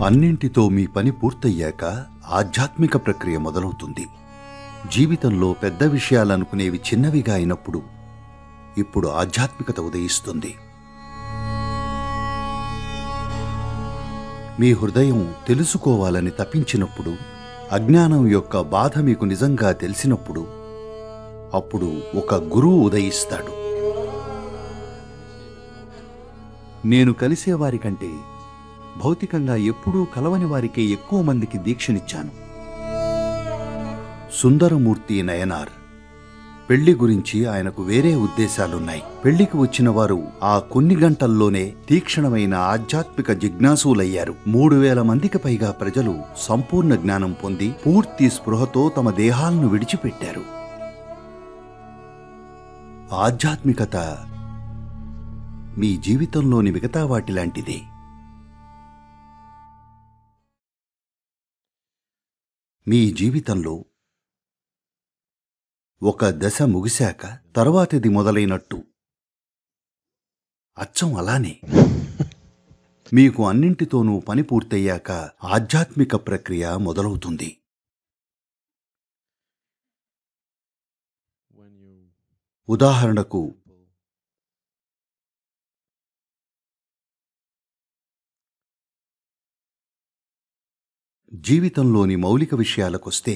అన్నింటితో మీ పని పూర్తయ్యాక ఆధ్యాత్మిక ప్రక్రియ మొదలవుతుంది. జీవితంలో పెద్ద విషయాలనుకునేవి చిన్నవిగా అయినప్పుడు ఇప్పుడు ఆధ్యాత్మికత ఉదయిస్తుంది. మీ హృదయం తెలుసుకోవాలని తపించినప్పుడు, అజ్ఞానం యొక్క బాధ మీకు నిజంగా తెలిసినప్పుడు, అప్పుడు ఒక గురువు ఉదయిస్తాడు. నేను కలిసేవారి కంటే భౌతికంగా ఎప్పుడూ కలవని వారికే ఎక్కువ మందికి దీక్షనిచ్చాను. సుందరమూర్తి నయనార్. పెళ్లి గురించి ఆయనకు వేరే ఉద్దేశాలున్నాయి. పెళ్లికి వచ్చిన వారు ఆ కొన్ని గంటల్లోనే తీక్షణమైన ఆధ్యాత్మిక జిజ్ఞాసులయ్యారు. 3000 మందికి పైగా ప్రజలు సంపూర్ణ జ్ఞానం పొంది పూర్తి స్పృహతో తమ దేహాలను విడిచిపెట్టారు. ఆధ్యాత్మికత మీ జీవితంలోని మిగతా వాటిలాంటిదే. మీ జీవితంలో ఒక దశ ముగిశాక తర్వాతిది మొదలైనట్టు అచ్చం అలానే మీకు అన్నింటితోనూ పని పూర్తయ్యాక ఆధ్యాత్మిక ప్రక్రియ మొదలవుతుంది. ఉదాహరణకు, జీవితంలోని మౌలిక విషయాలకొస్తే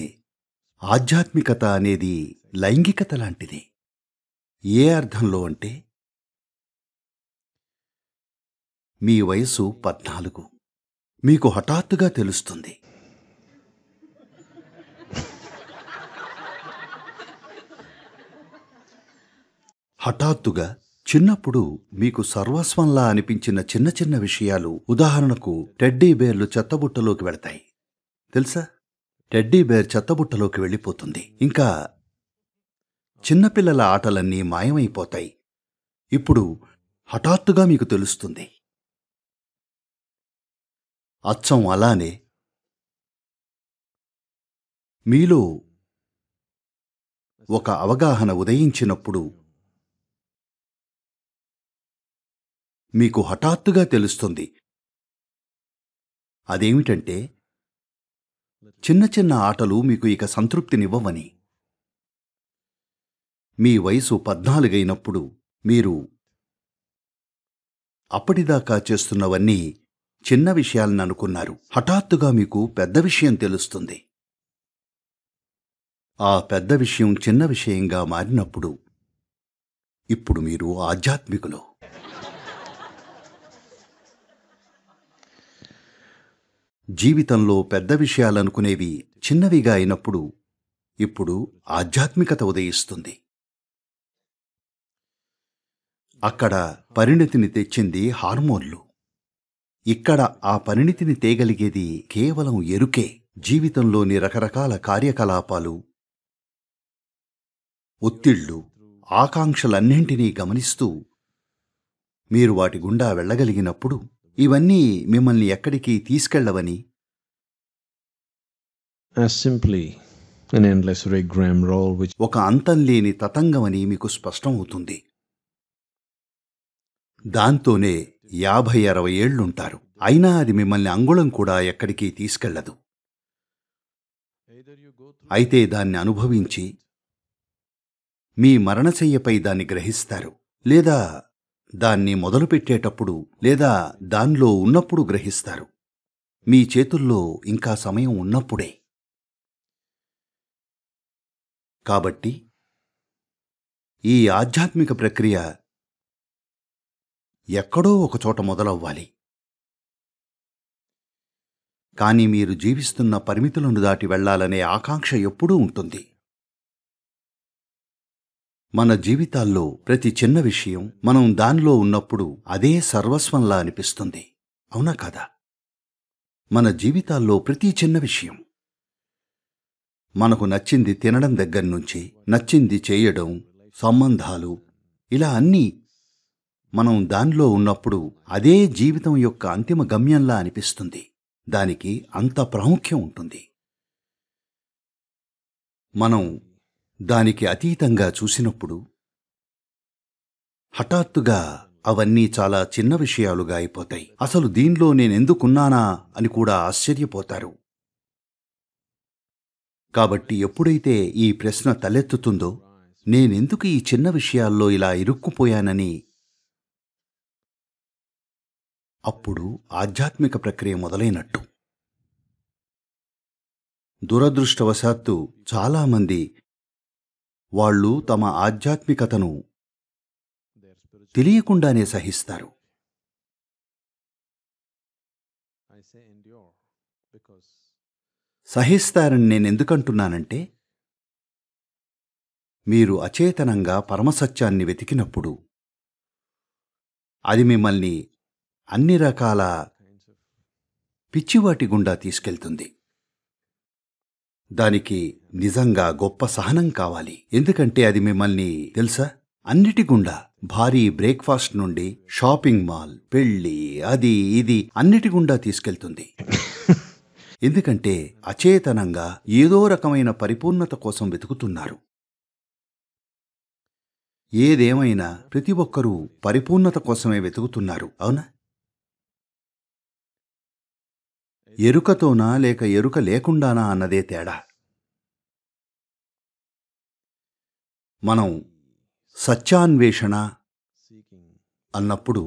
ఆధ్యాత్మికత అనేది లైంగికత లాంటిది. ఏ అర్థంలో అంటే, మీ వయసు 14. మీకు హఠాత్తుగా తెలుస్తుంది హఠాత్తుగా చిన్నప్పుడు మీకు సర్వస్వంలా అనిపించిన చిన్న చిన్న విషయాలు, ఉదాహరణకు టెడ్డీ బేర్లు చెత్తబుట్టలోకి వెళతాయి. తెలుసా? టెడ్డీ బేర్ చెత్తబుట్టలోకి వెళ్ళిపోతుంది. ఇంకా చిన్నపిల్లల ఆటలన్నీ మాయమైపోతాయి. ఇప్పుడు హఠాత్తుగా మీకు తెలుస్తుంది. అచ్చం అలానే మీలో ఒక అవగాహన ఉదయించినప్పుడు మీకు హఠాత్తుగా తెలుస్తుంది. అదేమిటంటే, చిన్న చిన్న ఆటలు మీకు ఇక సంతృప్తినివ్వవని. మీ వయసు 14 అయినప్పుడు మీరు అప్పటిదాకా చేస్తున్నవన్నీ చిన్న విషయాలను అనుకున్నారు. హఠాత్తుగా మీకు పెద్ద విషయం తెలుస్తుంది. ఆ పెద్ద విషయం చిన్న విషయంగా మారినప్పుడు ఇప్పుడు మీరు ఆధ్యాత్మికులు. జీవితంలో పెద్ద విషయాలనుకునేవి చిన్నవిగా అయినప్పుడు ఇప్పుడు ఆధ్యాత్మికత ఉదయిస్తుంది. అక్కడ పరిణతిని తెచ్చింది హార్మోన్లు. ఇక్కడ ఆ పరిణతిని తేగలిగేది కేవలం ఎరుకే. జీవితంలోని రకరకాల కార్యకలాపాలు, ఒత్తిళ్లు, ఆకాంక్షలన్నింటినీ గమనిస్తూ మీరు వాటి గుండా వెళ్ళగలిగినప్పుడు ఇవన్నీ మిమ్మల్ని ఎక్కడికి తీసుకెళ్లవని, ఒక అంతంలేని తతంగమని మీకు స్పష్టమవుతుంది. దాంతోనే 50-60 ఏళ్లుంటారు. అయినా అది మిమ్మల్ని అంగుళం కూడా ఎక్కడికి తీసుకెళ్లదు. అయితే దాన్ని అనుభవించి మీ మరణశయ్యపై దాన్ని గ్రహిస్తారు, లేదా దాన్ని మొదలుపెట్టేటప్పుడు, లేదా దానిలో ఉన్నప్పుడు గ్రహిస్తారు. మీ చేతుల్లో ఇంకా సమయం ఉన్నప్పుడే. కాబట్టి ఈ ఆధ్యాత్మిక ప్రక్రియ ఎక్కడో ఒకచోట మొదలవ్వాలి. కానీ మీరు జీవిస్తున్న పరిమితులను దాటి వెళ్లాలనే ఆకాంక్ష ఎప్పుడూ ఉంటుంది. మన జీవితాల్లో ప్రతి చిన్న విషయం మనం దానిలో ఉన్నప్పుడు అదే సర్వస్వంలా అనిపిస్తుంది. అవునా కాదా? మన జీవితాల్లో ప్రతి చిన్న విషయం, మనకు నచ్చింది తినడం దగ్గర్నుంచి నచ్చింది చేయడం, సంబంధాలు, ఇలా అన్నీ మనం దానిలో ఉన్నప్పుడు అదే జీవితం యొక్క అంతిమ గమ్యంలా అనిపిస్తుంది. దానికి అంత ప్రాముఖ్యం ఉంటుంది. మనం దానికి అతీతంగా చూసినప్పుడు హఠాత్తుగా అవన్నీ చాలా చిన్న విషయాలుగా అయిపోతాయి. అసలు దీనిలో నేనెందుకున్నానా అని కూడా ఆశ్చర్యపోతారు. కాబట్టి ఎప్పుడైతే ఈ ప్రశ్న తలెత్తుతుందో, నేనెందుకు ఈ చిన్న విషయాల్లో ఇలా ఇరుక్కుపోయానని, అప్పుడు ఆధ్యాత్మిక ప్రక్రియ మొదలైనట్టు. దురదృష్టవశాత్తు చాలామంది వాళ్ళు తమ ఆధ్యాత్మికతను తెలియకుండానే సహిస్తారు. సహిస్తారని నేనెందుకంటున్నానంటే, మీరు అచేతనంగా పరమసత్యాన్ని వెతికినప్పుడు అది మిమ్మల్ని అన్ని రకాల పిచ్చివాటి గుండా తీసుకెళ్తుంది. దానికి నిజంగా గొప్ప సహనం కావాలి. ఎందుకంటే అది మిమ్మల్ని తెలుసా, అన్నిటి గుండా, భారీ బ్రేక్ఫాస్ట్ నుండి షాపింగ్ మాల్, పెళ్ళి, అది ఇది అన్నిటి గుండా తీసుకెళ్తుంది. ఎందుకంటే అచేతనంగా ఏదో రకమైన పరిపూర్ణత కోసం వెతుకుతున్నారు. ఏదేమైనా ప్రతి ఒక్కరూ పరిపూర్ణత కోసమే వెతుకుతున్నారు, అవునా? ఎరుకతోనా లేక ఎరుక లేకుండానా అన్నదే తేడా. మనం సత్యాన్వేషణ అన్నప్పుడు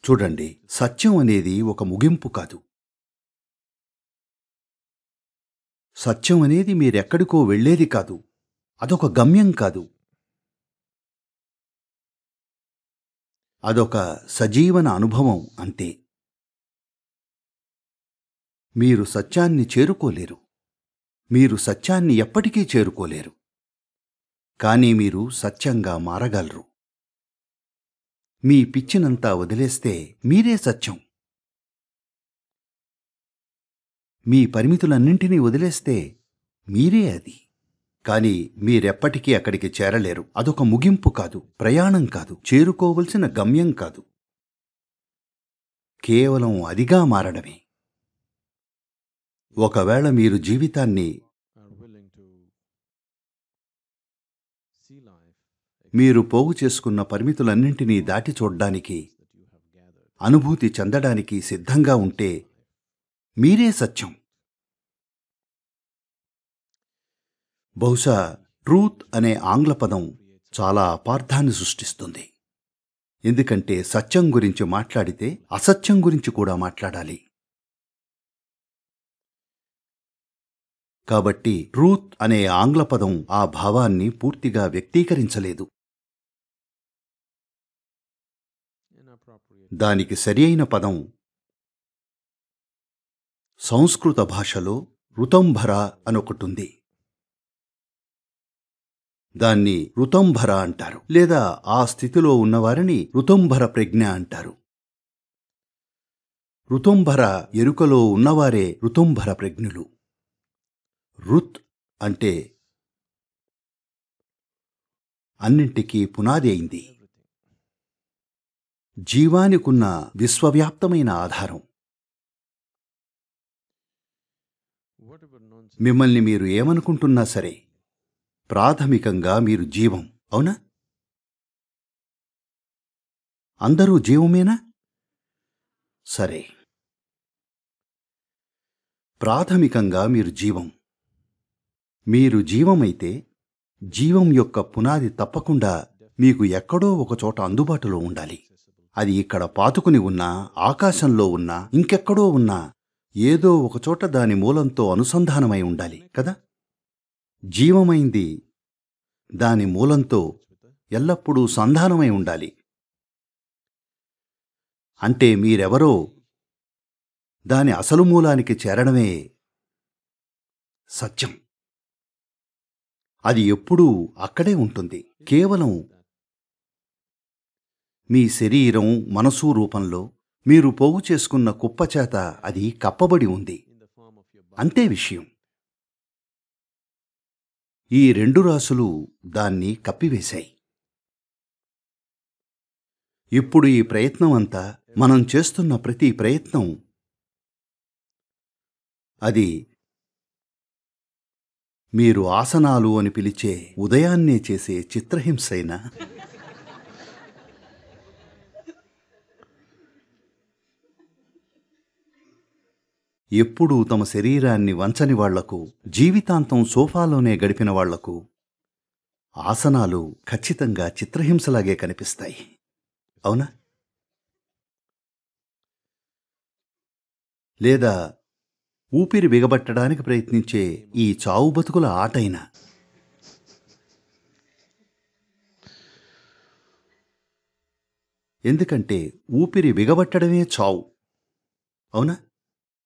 చూడండి, సత్యం అనేది ఒక ముగింపు కాదు. సత్యం అనేది మీరెక్కడికో వెళ్ళేది కాదు. అదొక గమ్యం కాదు. అదొక సజీవన అనుభవం అంతే. మీరు సత్యాన్ని చేరుకోలేరు. మీరు సత్యాన్ని ఎప్పటికీ చేరుకోలేరు. కానీ మీరు సత్యంగా మారగలరు. మీ పిచ్చినంతా వదిలేస్తే మీరే సత్యం. మీ పరిమితులన్నింటినీ వదిలేస్తే మీరే అది. కానీ మీరెప్పటికీ అక్కడికి చేరలేరు. అదొక ముగింపు కాదు, ప్రయాణం కాదు, చేరుకోవలసిన గమ్యం కాదు. కేవలం అదిగా మారడమే. ఒకవేళ మీరు జీవితాన్ని, మీరు పోగు చేసుకున్న పరిమితులన్నింటినీ దాటి చూడ్డానికి, అనుభూతి చెందడానికి సిద్ధంగా ఉంటే మీరే సత్యం. బహుశా ట్రూత్ అనే ఆంగ్ల పదం చాలా అపార్థాన్ని సృష్టిస్తుంది. ఎందుకంటే సత్యం గురించి మాట్లాడితే అసత్యం గురించి కూడా మాట్లాడాలి. కాబట్టి ట్రూత్ అనే ఆంగ్ల పదం ఆ భావాన్ని పూర్తిగా వ్యక్తీకరించలేదు. దానికి సరియైన పదం సంస్కృత భాషలో ఋతంభర అనొకటుంది. దాన్ని ఋతంభర అంటారు, లేదా ఆ స్థితిలో ఉన్నవారిని ఋతంభర ప్రజ్ఞ అంటారు. ఋతంభర ఎరుకలో ఉన్నవారే ఋతంభర ప్రజ్ఞులు. ఋత్ అంటే అన్నింటికీ పునాది అయింది. జీవానికున్న విశ్వవ్యాప్తమైన ఆధారం. మిమ్మల్ని మీరు ఏమనుకుంటున్నా సరే, ప్రాథమికంగా మీరు జీవం, అవునా? అందరూ జీవమేనా? సరే, ప్రాథమికంగా మీరు జీవం. మీరు జీవమైతే జీవం యొక్క పునాది తప్పకుండా మీకు ఎక్కడో ఒకచోట అందుబాటులో ఉండాలి. అది ఇక్కడ పాతుకుని ఉన్నా, ఆకాశంలో ఉన్నా, ఇంకెక్కడో ఉన్నా, ఏదో ఒకచోట దాని మూలంతో అనుసంధానమై ఉండాలి కదా. జీవమైంది దాని మూలంతో ఎల్లప్పుడూ సంధానమై ఉండాలి. అంటే మీరెవరో దాని అసలు మూలానికి చేరడమే సత్యం. అది ఎప్పుడూ అక్కడే ఉంటుంది. కేవలం మీ శరీరం, మనసు రూపంలో మీరు పోగు చేసుకున్న కుప్పచేత అది కప్పబడి ఉంది. అంతే విషయం. ఈ రెండు రాసులు దాన్ని కప్పివేశాయి. ఇప్పుడు ఈ ప్రయత్నం అంతా, మనం చేస్తున్న ప్రతి ప్రయత్నం, అది మీరు ఆసనాలు అని పిలిచే ఉదయాన్నే చేసే చిత్రహింసైనా, ఎప్పుడూ తమ శరీరాన్ని వంచని వాళ్లకు, జీవితాంతం సోఫాలోనే గడిపిన వాళ్లకు ఆసనాలు ఖచ్చితంగా చిత్రహింసలాగే కనిపిస్తాయి. అవునా? లేదా ఊపిరి బిగబట్టడానికి ప్రయత్నించే ఈ చావు బతుకుల ఆటైనా ఎందుకంటే ఊపిరి బిగబట్టడమే చావు. అవునా?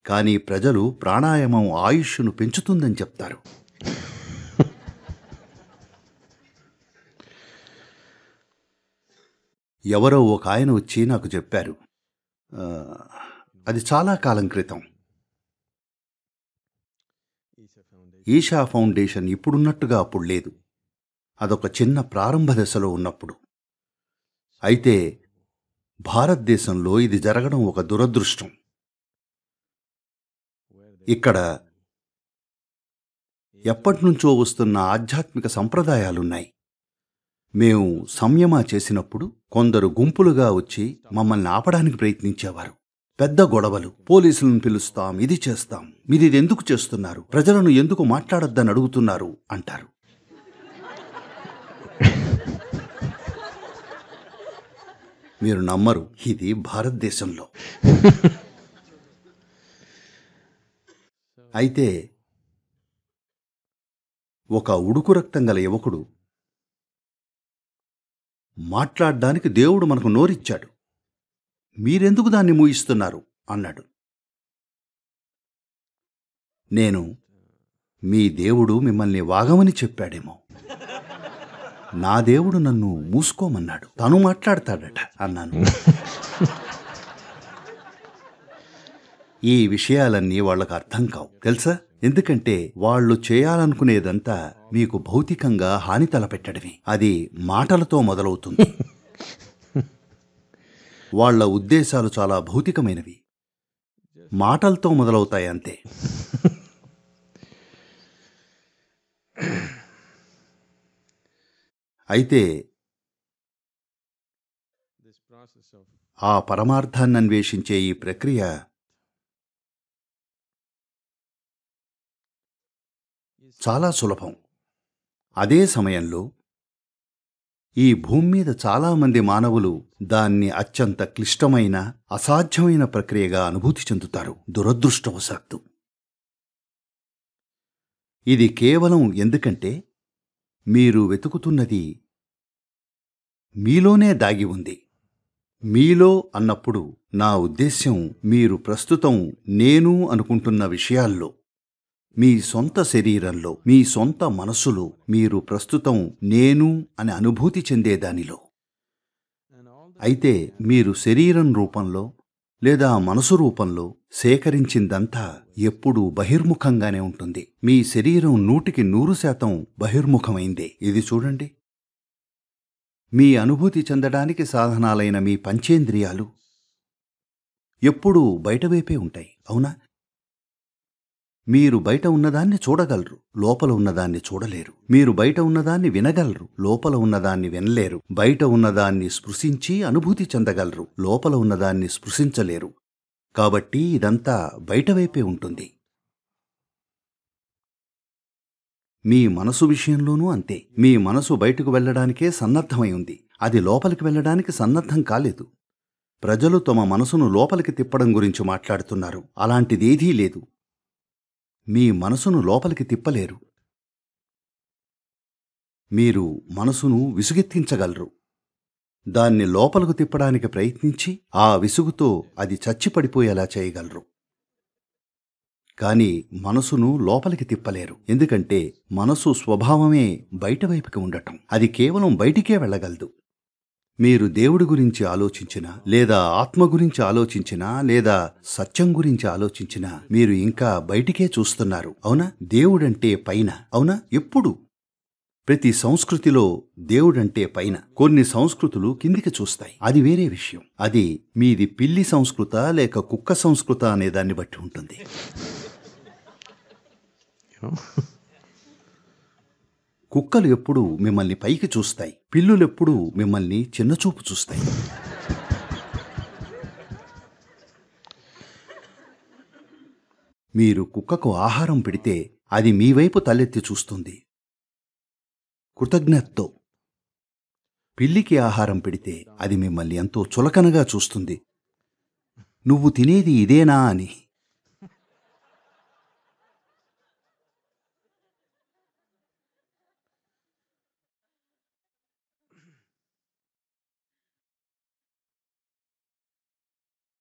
కానీ ప్రజలు ప్రాణాయామం ఆయుష్ను పెంచుతుందని చెప్తారు. ఎవరో ఒక ఆయన వచ్చి నాకు చెప్పారు, ఆ, అది చాలా కాలం క్రితం, ఈషా ఫౌండేషన్ ఇప్పుడున్నట్టుగా అప్పుడు లేదు. అదొక చిన్న ప్రారంభ దశలో ఉన్నప్పుడు. అయితే భారతదేశంలో ఇది జరగడం ఒక దురదృష్టం. ఇక్కడ ఎప్పటినుంచో వస్తున్న ఆధ్యాత్మిక సంప్రదాయాలున్నాయి. మేము సంయమా చేసినప్పుడు కొందరు గుంపులుగా వచ్చి మమ్మల్ని ఆపడానికి ప్రయత్నించేవారు. పెద్ద గొడవలు, పోలీసులను పిలుస్తాం, ఇది చేస్తాం, మీది ఎందుకు చేస్తున్నారు, ప్రజలను ఎందుకు మాట్లాడొద్దని అడుగుతున్నారు అంటారు. మీరు నమ్మరు, ఇది భారతదేశంలో. అయితే ఒక ఉడుకు రక్తం గల యువకుడు, మాట్లాడ్డానికి దేవుడు మనకు నోరిచ్చాడు, మీరెందుకు దాన్ని మూయిస్తున్నారు అన్నాడు. నేను, మీ దేవుడు మిమ్మల్ని వాగమని చెప్పాడేమో, నా దేవుడు నన్ను మూసుకోమన్నాడు, తను మాట్లాడతాడట అన్నాను. ఈ విషయాలన్నీ వాళ్లకు అర్థం కావు తెలుసా? ఎందుకంటే వాళ్ళు చేయాలనుకునేదంతా మీకు భౌతికంగా హాని తలపెట్టడమే. అది మాటలతో మొదలవుతుంది. వాళ్ల ఉద్దేశాలు చాలా భౌతికమైనవి, మాటలతో మొదలవుతాయంతే. అయితే ఆ పరమార్థాన్ని అన్వేషించే ఈ ప్రక్రియ చాలా సులభం. అదే సమయంలో ఈ భూమి మీద చాలామంది మానవులు దాన్ని అత్యంత క్లిష్టమైన, అసాధ్యమైన ప్రక్రియగా అనుభూతి చెందుతారు, దురదృష్టవశాత్తు. ఇది కేవలం ఎందుకంటే మీరు వెతుకుతున్నది మీలోనే దాగి ఉంది. మీలో అన్నప్పుడు నా ఉద్దేశ్యం మీరు ప్రస్తుతం నేను అనుకుంటున్న విషయాల్లో, మీ సొంత శరీరంలో, మీ సొంత మనస్సులో మీరు ప్రస్తుతం నేను అని అనుభూతి చెందేదానిలో. అయితే మీరు శరీరం రూపంలో లేదా మనసు రూపంలో సేకరించిందంతా ఎప్పుడూ బహిర్ముఖంగానే ఉంటుంది. మీ శరీరం 100% బహిర్ముఖమైందే. ఇది చూడండి. మీ అనుభూతి చెందడానికి సాధనాలైన మీ పంచేంద్రియాలు ఎప్పుడూ బయటవైపే ఉంటాయి. అవునా? మీరు బయట ఉన్నదాన్ని చూడగలరు, లోపల ఉన్నదాన్ని చూడలేరు. మీరు బయట ఉన్నదాన్ని వినగలరు, లోపల ఉన్నదాన్ని వినలేరు. బయట ఉన్నదాన్ని స్పృశించి అనుభూతి చెందగలరు, లోపల ఉన్నదాన్ని స్పృశించలేరు. కాబట్టి ఇదంతా బయటవైపే ఉంటుంది. మీ మనసు విషయంలోనూ అంతే. మీ మనసు బయటకు వెళ్లడానికే సన్నద్ధమై ఉంది, అది లోపలికి వెళ్లడానికి సన్నద్ధం కాలేదు. ప్రజలు తమ మనసును లోపలికి తిప్పడం గురించి మాట్లాడుతున్నారు. అలాంటిదేదీ లేదు. మీ మనసును లోపలికి తిప్పలేరు. మీరు మనసును విసుగెత్తించగలరు, దాన్ని లోపలకు తిప్పడానికి ప్రయత్నించి ఆ విసుగుతో అది చచ్చిపడిపోయేలా చేయగలరు. కానీ మనసును లోపలికి తిప్పలేరు. ఎందుకంటే మనసు స్వభావమే బయటవైపుకి ఉండటం. అది కేవలం బయటికే వెళ్ళగలదు. మీరు దేవుడి గురించి ఆలోచించినా, లేదా ఆత్మ గురించి ఆలోచించినా, లేదా సత్యం గురించి ఆలోచించినా మీరు ఇంకా బయటికే చూస్తున్నారు. అవునా? దేవుడంటే పైన. అవునా? ఎప్పుడు ప్రతి సంస్కృతిలో దేవుడంటే పైన. కొన్ని సంస్కృతులు కిందికి చూస్తాయి, అది వేరే విషయం. అది మీది పిల్లి సంస్కృత లేక కుక్క సంస్కృత అనే దాన్ని బట్టి ఉంటుంది. కుక్కలు ఎప్పుడూ మిమ్మల్ని పైకి చూస్తాయి, పిల్లులెప్పుడూ మిమ్మల్ని చిన్నచూపు చూస్తాయి. మీరు కుక్కకు ఆహారం పెడితే అది మీ వైపు తలెత్తి చూస్తుంది కృతజ్ఞతతో. పిల్లికి ఆహారం పెడితే అది మిమ్మల్ని ఎంతో చులకనగా చూస్తుంది, నువ్వు తినేది ఇదేనా అని.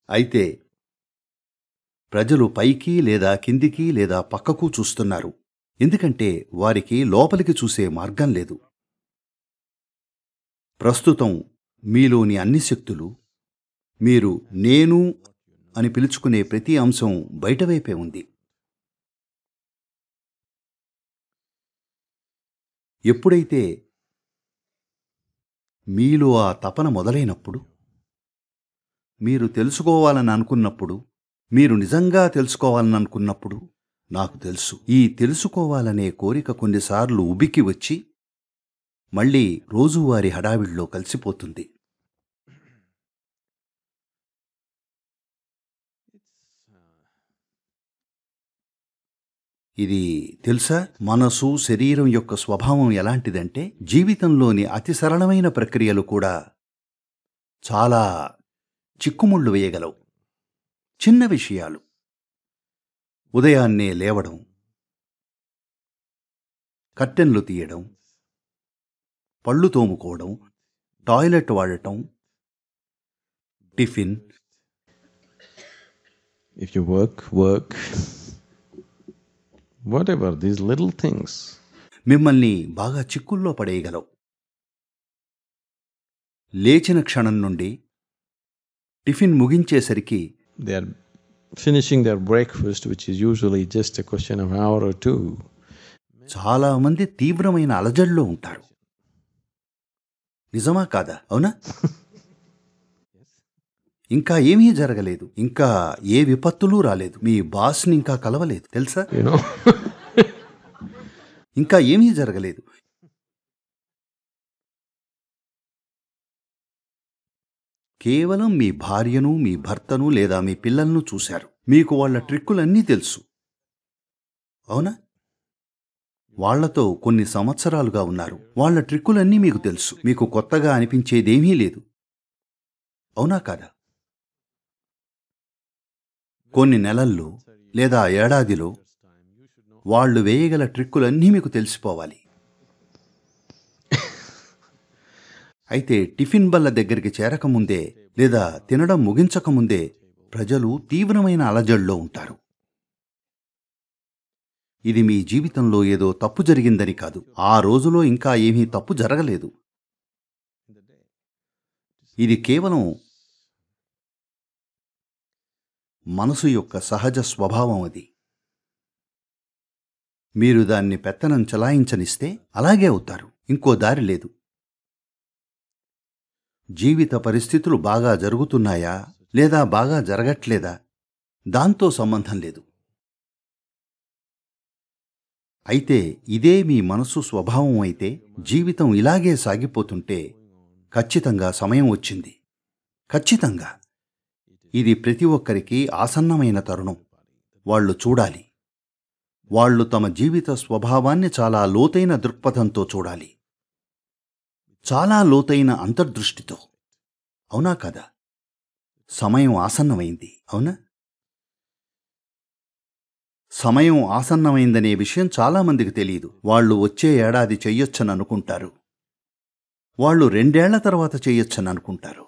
అయితే ప్రజలు పైకి లేదా కిందికి లేదా పక్కకు చూస్తున్నారు, ఎందుకంటే వారికి లోపలికి చూసే మార్గం లేదు. ప్రస్తుతం మీలోని అన్ని శక్తులు, మీరు నేను అని పిలుచుకునే ప్రతి అంశం బయటవైపే ఉంది. ఎప్పుడైతే మీలో ఆ తపన మొదలైనప్పుడు, మీరు తెలుసుకోవాలని అనుకున్నప్పుడు, మీరు నిజంగా తెలుసుకోవాలని అనుకున్నప్పుడు, నాకు తెలుసు ఈ తెలుసుకోవాలనే కోరిక కొన్నిసార్లు ఉబికి వచ్చి మళ్ళీ రోజువారీ హడావిడిలో కలిసిపోతుంది. ఇది తెలుసా, మనసు శరీరం యొక్క స్వభావం ఎలాంటిదంటే జీవితంలోని అతి సరళమైన ప్రక్రియలు కూడా చాలా చిక్కుముళ్ళు వేయగలవు. చిన్న విషయాలు, ఉదయాన్నే లేవడం, కర్టెన్లు తీయడం, పళ్ళు తోముకోవడం, టాయిలెట్ వాడటం, tiffin. If you work, whatever, these little things. మిమ్మల్ని బాగా చిక్కుల్లో పడేయగలవు. లేచిన క్షణం నుండి tiffin ముగించేసరికి They are finishing their breakfast, which is usually just a question of an hour or two. చాలామంది తీవ్రమైన అలజడిలో ఉంటారు. నిజమా కాదా? అవునా? ఇంకా ఏమీ జరగలేదు, ఇంకా ఏ విపత్తులు రాలేదు, మీ బాస్ని ఇంకా కలవలేదు, తెలుసా? ఇంకా ఏమీ జరగలేదు. కేవలం మీ భార్యను, మీ భర్తను లేదా మీ పిల్లలను చూశారు. మీకు వాళ్ళ ట్రిక్కులన్నీ తెలుసు, అవునా? వాళ్లతో కొన్ని సంవత్సరాలుగా ఉన్నారు, వాళ్ళ ట్రిక్కులన్నీ మీకు తెలుసు. మీకు కొత్తగా అనిపించేదేమీ లేదు, అవునా కాదా? కొన్ని నెలల్లో లేదా ఏడాదిలో వాళ్ళు వేయగల ట్రిక్కులన్నీ మీకు తెలిసిపోవాలి. అయితే టిఫిన్ బల్ల దగ్గరికి చేరకముందే లేదా తినడం ముగించకముందే ప్రజలు తీవ్రమైన అలజడిలో ఉంటారు. ఇది మీ జీవితంలో ఏదో తప్పు జరిగిందని కాదు, ఆ రోజులో ఇంకా ఏమీ తప్పు జరగలేదు. ఇది కేవలం మనసు యొక్క సహజ స్వభావం. అది మీరు దాన్ని పెత్తనం చలాయించనిస్తే అలాగే అవుతారు, ఇంకో దారి లేదు. జీవిత పరిస్థితులు బాగా జరుగుతున్నాయా లేదా బాగా జరగట్లేదా దాంతో సంబంధం లేదు. అయితే ఇదే మీ మనసు స్వభావం అయితే, జీవితం ఇలాగే సాగిపోతుంటే ఖచ్చితంగా సమయం వచ్చింది. ఖచ్చితంగా ఇది ప్రతి ఒక్కరికి ఆసన్నమైన తరుణం. వాళ్ళు చూడాలి, వాళ్ళు తమ జీవిత స్వభావాన్ని చాలా లోతైన దృక్పథంతో చూడాలి, చాలా లోతైన అంతర్దృష్టితో. అవునా కదా? సమయం ఆసన్నమైంది, అవునా? సమయం ఆసన్నమైందనే విషయం చాలామందికి తెలియదు. వాళ్ళు వచ్చే ఏడాది చెయ్యొచ్చని అనుకుంటారు, వాళ్ళు 2 ఏళ్ల తర్వాత చెయ్యొచ్చని అనుకుంటారు.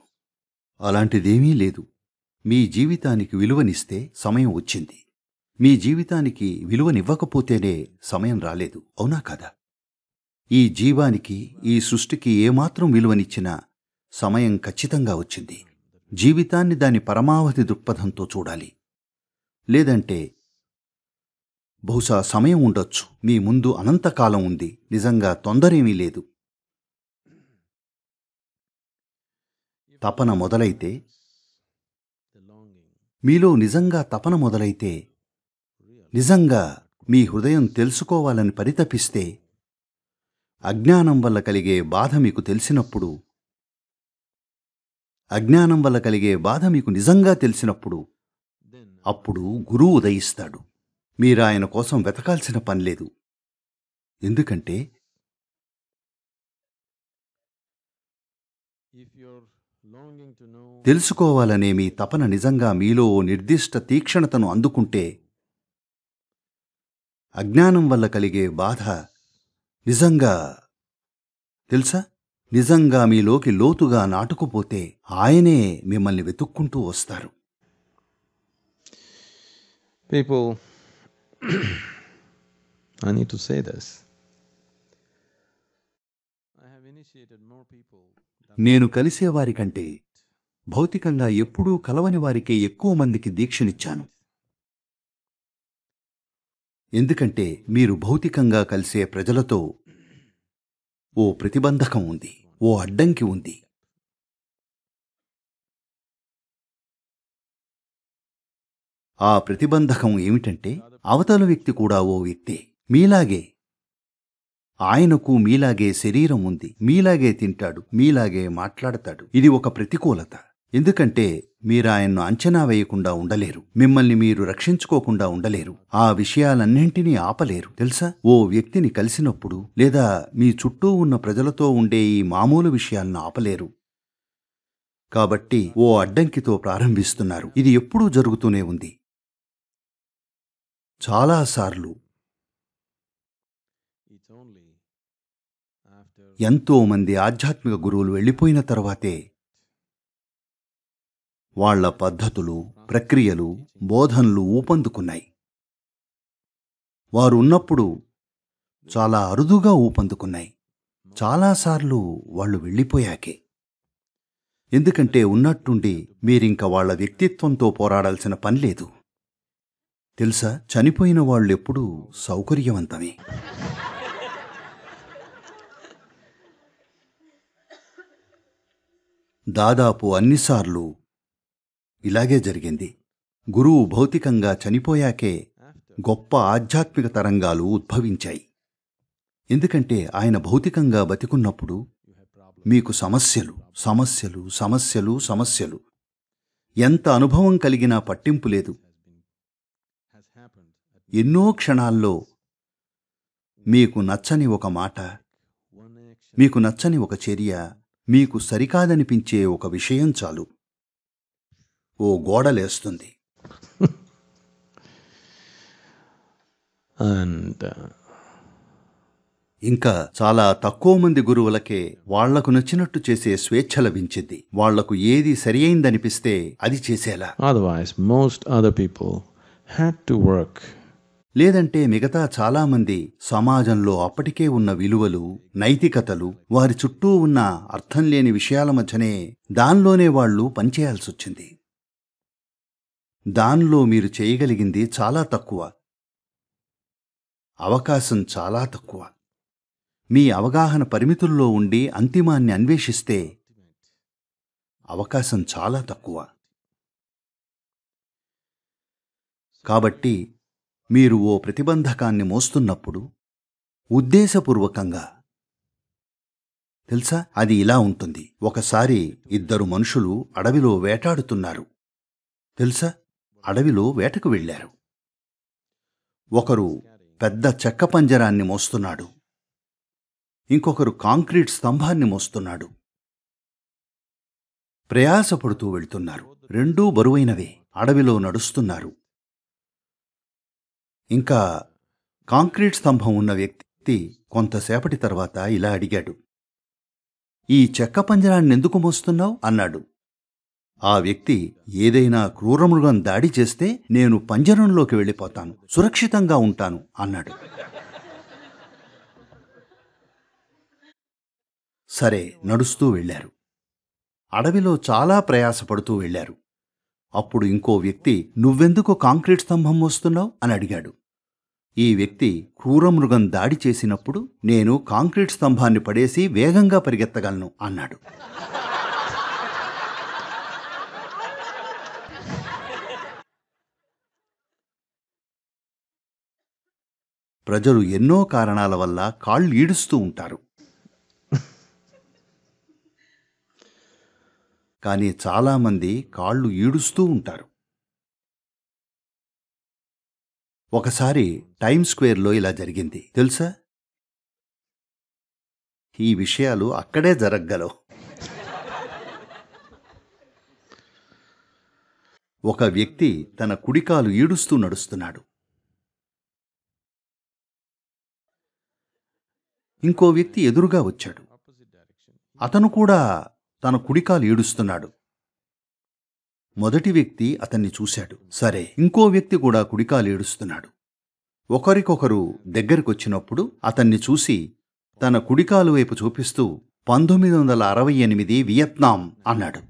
అలాంటిదేమీ లేదు. మీ జీవితానికి విలువనిస్తే సమయం వచ్చింది, మీ జీవితానికి విలువనివ్వకపోతేనే సమయం రాలేదు, అవునా కదా? ఈ జీవానికి, ఈ సృష్టికి ఏమాత్రం విలువనిచ్చినా సమయం ఖచ్చితంగా వచ్చింది. జీవితాన్ని దాని పరమావధి దృక్పథంతో చూడాలి, లేదంటే బహుశా సమయం ఉండొచ్చు, మీ ముందు అనంతకాలం ఉంది, నిజంగా తొందరేమీ లేదు. తపన మొదలైతే, మీలో నిజంగా తపన మొదలైతే, నిజంగా మీ హృదయం తెలుసుకోవాలని పరితపిస్తే, అజ్ఞానం వల్ల కలిగే బాధ మీకు తెలిసినప్పుడు, అజ్ఞానం వల్ల కలిగే బాధ మీకు నిజంగా తెలిసినప్పుడు, అప్పుడు గురువు ఉదయిస్తాడు. మీరాయన కోసం వెతకాల్సిన పనిలేదు. ఎందుకంటే if you're longing to know తెలుసుకోవాలనే మీ తపన నిజంగా మీలో ఓ నిర్దిష్ట తీక్షణతను అందుకుంటే, అజ్ఞానం వల్ల కలిగే బాధ నిజంగా తెలుసా, నిజంగా మీలోకి లోతుగా నాటుకుపోతే ఆయనే మిమ్మల్ని వెతుక్కుంటూ వస్తారు. people, I need to say this. I have initiated more people than నేను కలిసేవారి కంటే భౌతికంగా ఎప్పుడూ కలవని వారికే ఎక్కువ మందికి దీక్షనిచ్చాను. ఎందుకంటే మీరు భౌతికంగా కలిసే ప్రజలతో ఓ ప్రతిబంధకం ఉంది, ఓ అడ్డంకి ఉంది. ఆ ప్రతిబంధకం ఏమిటంటే, అవతల వ్యక్తి కూడా ఓ వ్యక్తే, మీలాగే. ఆయనకు మీలాగే శరీరం ఉంది, మీలాగే తింటాడు, మీలాగే మాట్లాడతాడు. ఇది ఒక ప్రతికూలత. ఎందుకంటే మీరాయన్ను అంచనా వేయకుండా ఉండలేరు, మిమ్మల్ని మీరు రక్షించుకోకుండా ఉండలేరు, ఆ విషయాలన్నింటినీ ఆపలేరు. తెలుసా, ఓ వ్యక్తిని కలిసినప్పుడు లేదా మీ చుట్టూ ఉన్న ప్రజలతో ఉండే ఈ మామూలు విషయాలను ఆపలేరు. కాబట్టి ఓ అడ్డంకితో ప్రారంభిస్తున్నారు. ఇది ఎప్పుడూ జరుగుతూనే ఉంది. చాలాసార్లు it's only after ఎంతో మంది ఆధ్యాత్మిక గురువులు వెళ్ళిపోయిన తర్వాతే వాళ్ల పద్ధతులు, ప్రక్రియలు, బోధనలు ఊపందుకున్నాయి. వారు ఉన్నప్పుడు చాలా అరుదుగా ఊపందుకున్నాయి. చాలాసార్లు వాళ్ళు వెళ్ళిపోయాకే. ఎందుకంటే ఉన్నట్టుండి మీరింక వాళ్ల వ్యక్తిత్వంతో పోరాడాల్సిన పనిలేదు. తెలుసా, చనిపోయిన వాళ్ళెప్పుడూ సౌకర్యవంతమే. దాదాపు అన్నిసార్లు ఇలాగే జరిగింది. గురువు భౌతికంగా చనిపోయాకే గొప్ప ఆధ్యాత్మిక తరంగాలు ఉద్భవించాయి. ఎందుకంటే ఆయన భౌతికంగా బతికున్నప్పుడు మీకు సమస్యలు సమస్యలు సమస్యలు సమస్యలు, ఎంత అనుభవం కలిగినా పట్టింపు లేదు. has happened at ఎన్నో క్షణాల్లో మీకు నచ్చని ఒక మాట, one action మీకు నచ్చని ఒక చర్య, మీకు సరికాదనిపించే ఒక విషయం చాలు ఓ గోడలేస్తుంది. and ఇంకా చాలా తక్కువ మంది గురువులకే వాళ్లకు నచ్చినట్టు చేసే స్వేచ్ఛ లభించింది. వాళ్లకు ఏది సరియైందనిపిస్తే అది చేసేలా. otherwise most other people had to work లేదంటే మిగతా చాలామంది సమాజంలో అప్పటికే ఉన్న విలువలు, నైతికతలు, వారి చుట్టూ ఉన్న అర్థం లేని విషయాల మధ్యనే దానిలోనే వాళ్ళు పనిచేయాల్సొచ్చింది. దానిలో మీరు చేయగలిగింది చాలా తక్కువ, అవకాశం చాలా తక్కువ. మీ అవగాహన పరిమితుల్లో ఉండి అంతిమాన్ని అన్వేషిస్తే అవకాశం చాలా తక్కువ. కాబట్టి మీరు ఓ ప్రతిబంధకాన్ని మోస్తున్నప్పుడు ఉద్దేశపూర్వకంగా, తెలుసా, అది ఇలా ఉంటుంది. ఒకసారి ఇద్దరు మనుషులు అడవిలో వేటాడుతున్నారు. తెలుసా, అడవిలో వేటకు వెళ్ళారు. ఒకరు పెద్ద చెక్క పంజరాన్ని మోస్తున్నాడు, ఇంకొకరు కాంక్రీట్ స్తంభాన్ని మోస్తున్నాడు. ప్రయాసపడుతూ వెళ్తున్నారు. రెండూ బరువైనవే. అడవిలో నడుస్తున్నారు. ఇంకా కాంక్రీట్ స్తంభం ఉన్న వ్యక్తి కొంతసేపటి తర్వాత ఇలా అడిగాడు, ఈ చెక్క పంజరాన్నెందుకు మోస్తున్నావు అన్నాడు. ఆ వ్యక్తి, ఏదైనా క్రూరమృగం దాడి చేస్తే నేను పంజరంలోకి వెళ్ళిపోతాను, సురక్షితంగా ఉంటాను అన్నాడు. సరే, నడుస్తూ వెళ్ళారు. అడవిలో చాలా ప్రయాసపడుతూ వెళ్ళారు. అప్పుడు ఇంకో వ్యక్తి, నువ్వెందుకు కాంక్రీట్ స్తంభం మోస్తున్నావు అని అడిగాడు. ఈ వ్యక్తి, క్రూరమృగం దాడి చేసినప్పుడు నేను కాంక్రీట్ స్తంభాన్ని పడేసి వేగంగా పరిగెత్తగలను అన్నాడు. ప్రజలు ఎన్నో కారణాల వల్ల కాళ్ళు ఈడుస్తూ ఉంటారు. కానీ చాలామంది కాళ్ళు ఈడుస్తూ ఉంటారు. ఒకసారి టైమ్ స్క్వేర్లో ఇలా జరిగింది తెలుసా? ఈ విషయాలు అక్కడే జరగగలవు. ఒక వ్యక్తి తన కుడికాలు ఈడుస్తూ నడుస్తున్నాడు. ఇంకో వ్యక్తి ఎదురుగా వచ్చాడు. అతను కూడా తన కుడికాలు ఈడుస్తున్నాడు. మొదటి వ్యక్తి అతన్ని చూశాడు. సరే, ఇంకో వ్యక్తి కూడా కుడికాలు ఈడుస్తున్నాడు. ఒకరికొకరు దగ్గరికొచ్చినప్పుడు అతన్ని చూసి తన కుడికాలు వైపు చూపిస్తూ 1968 వియత్నాం అన్నాడు.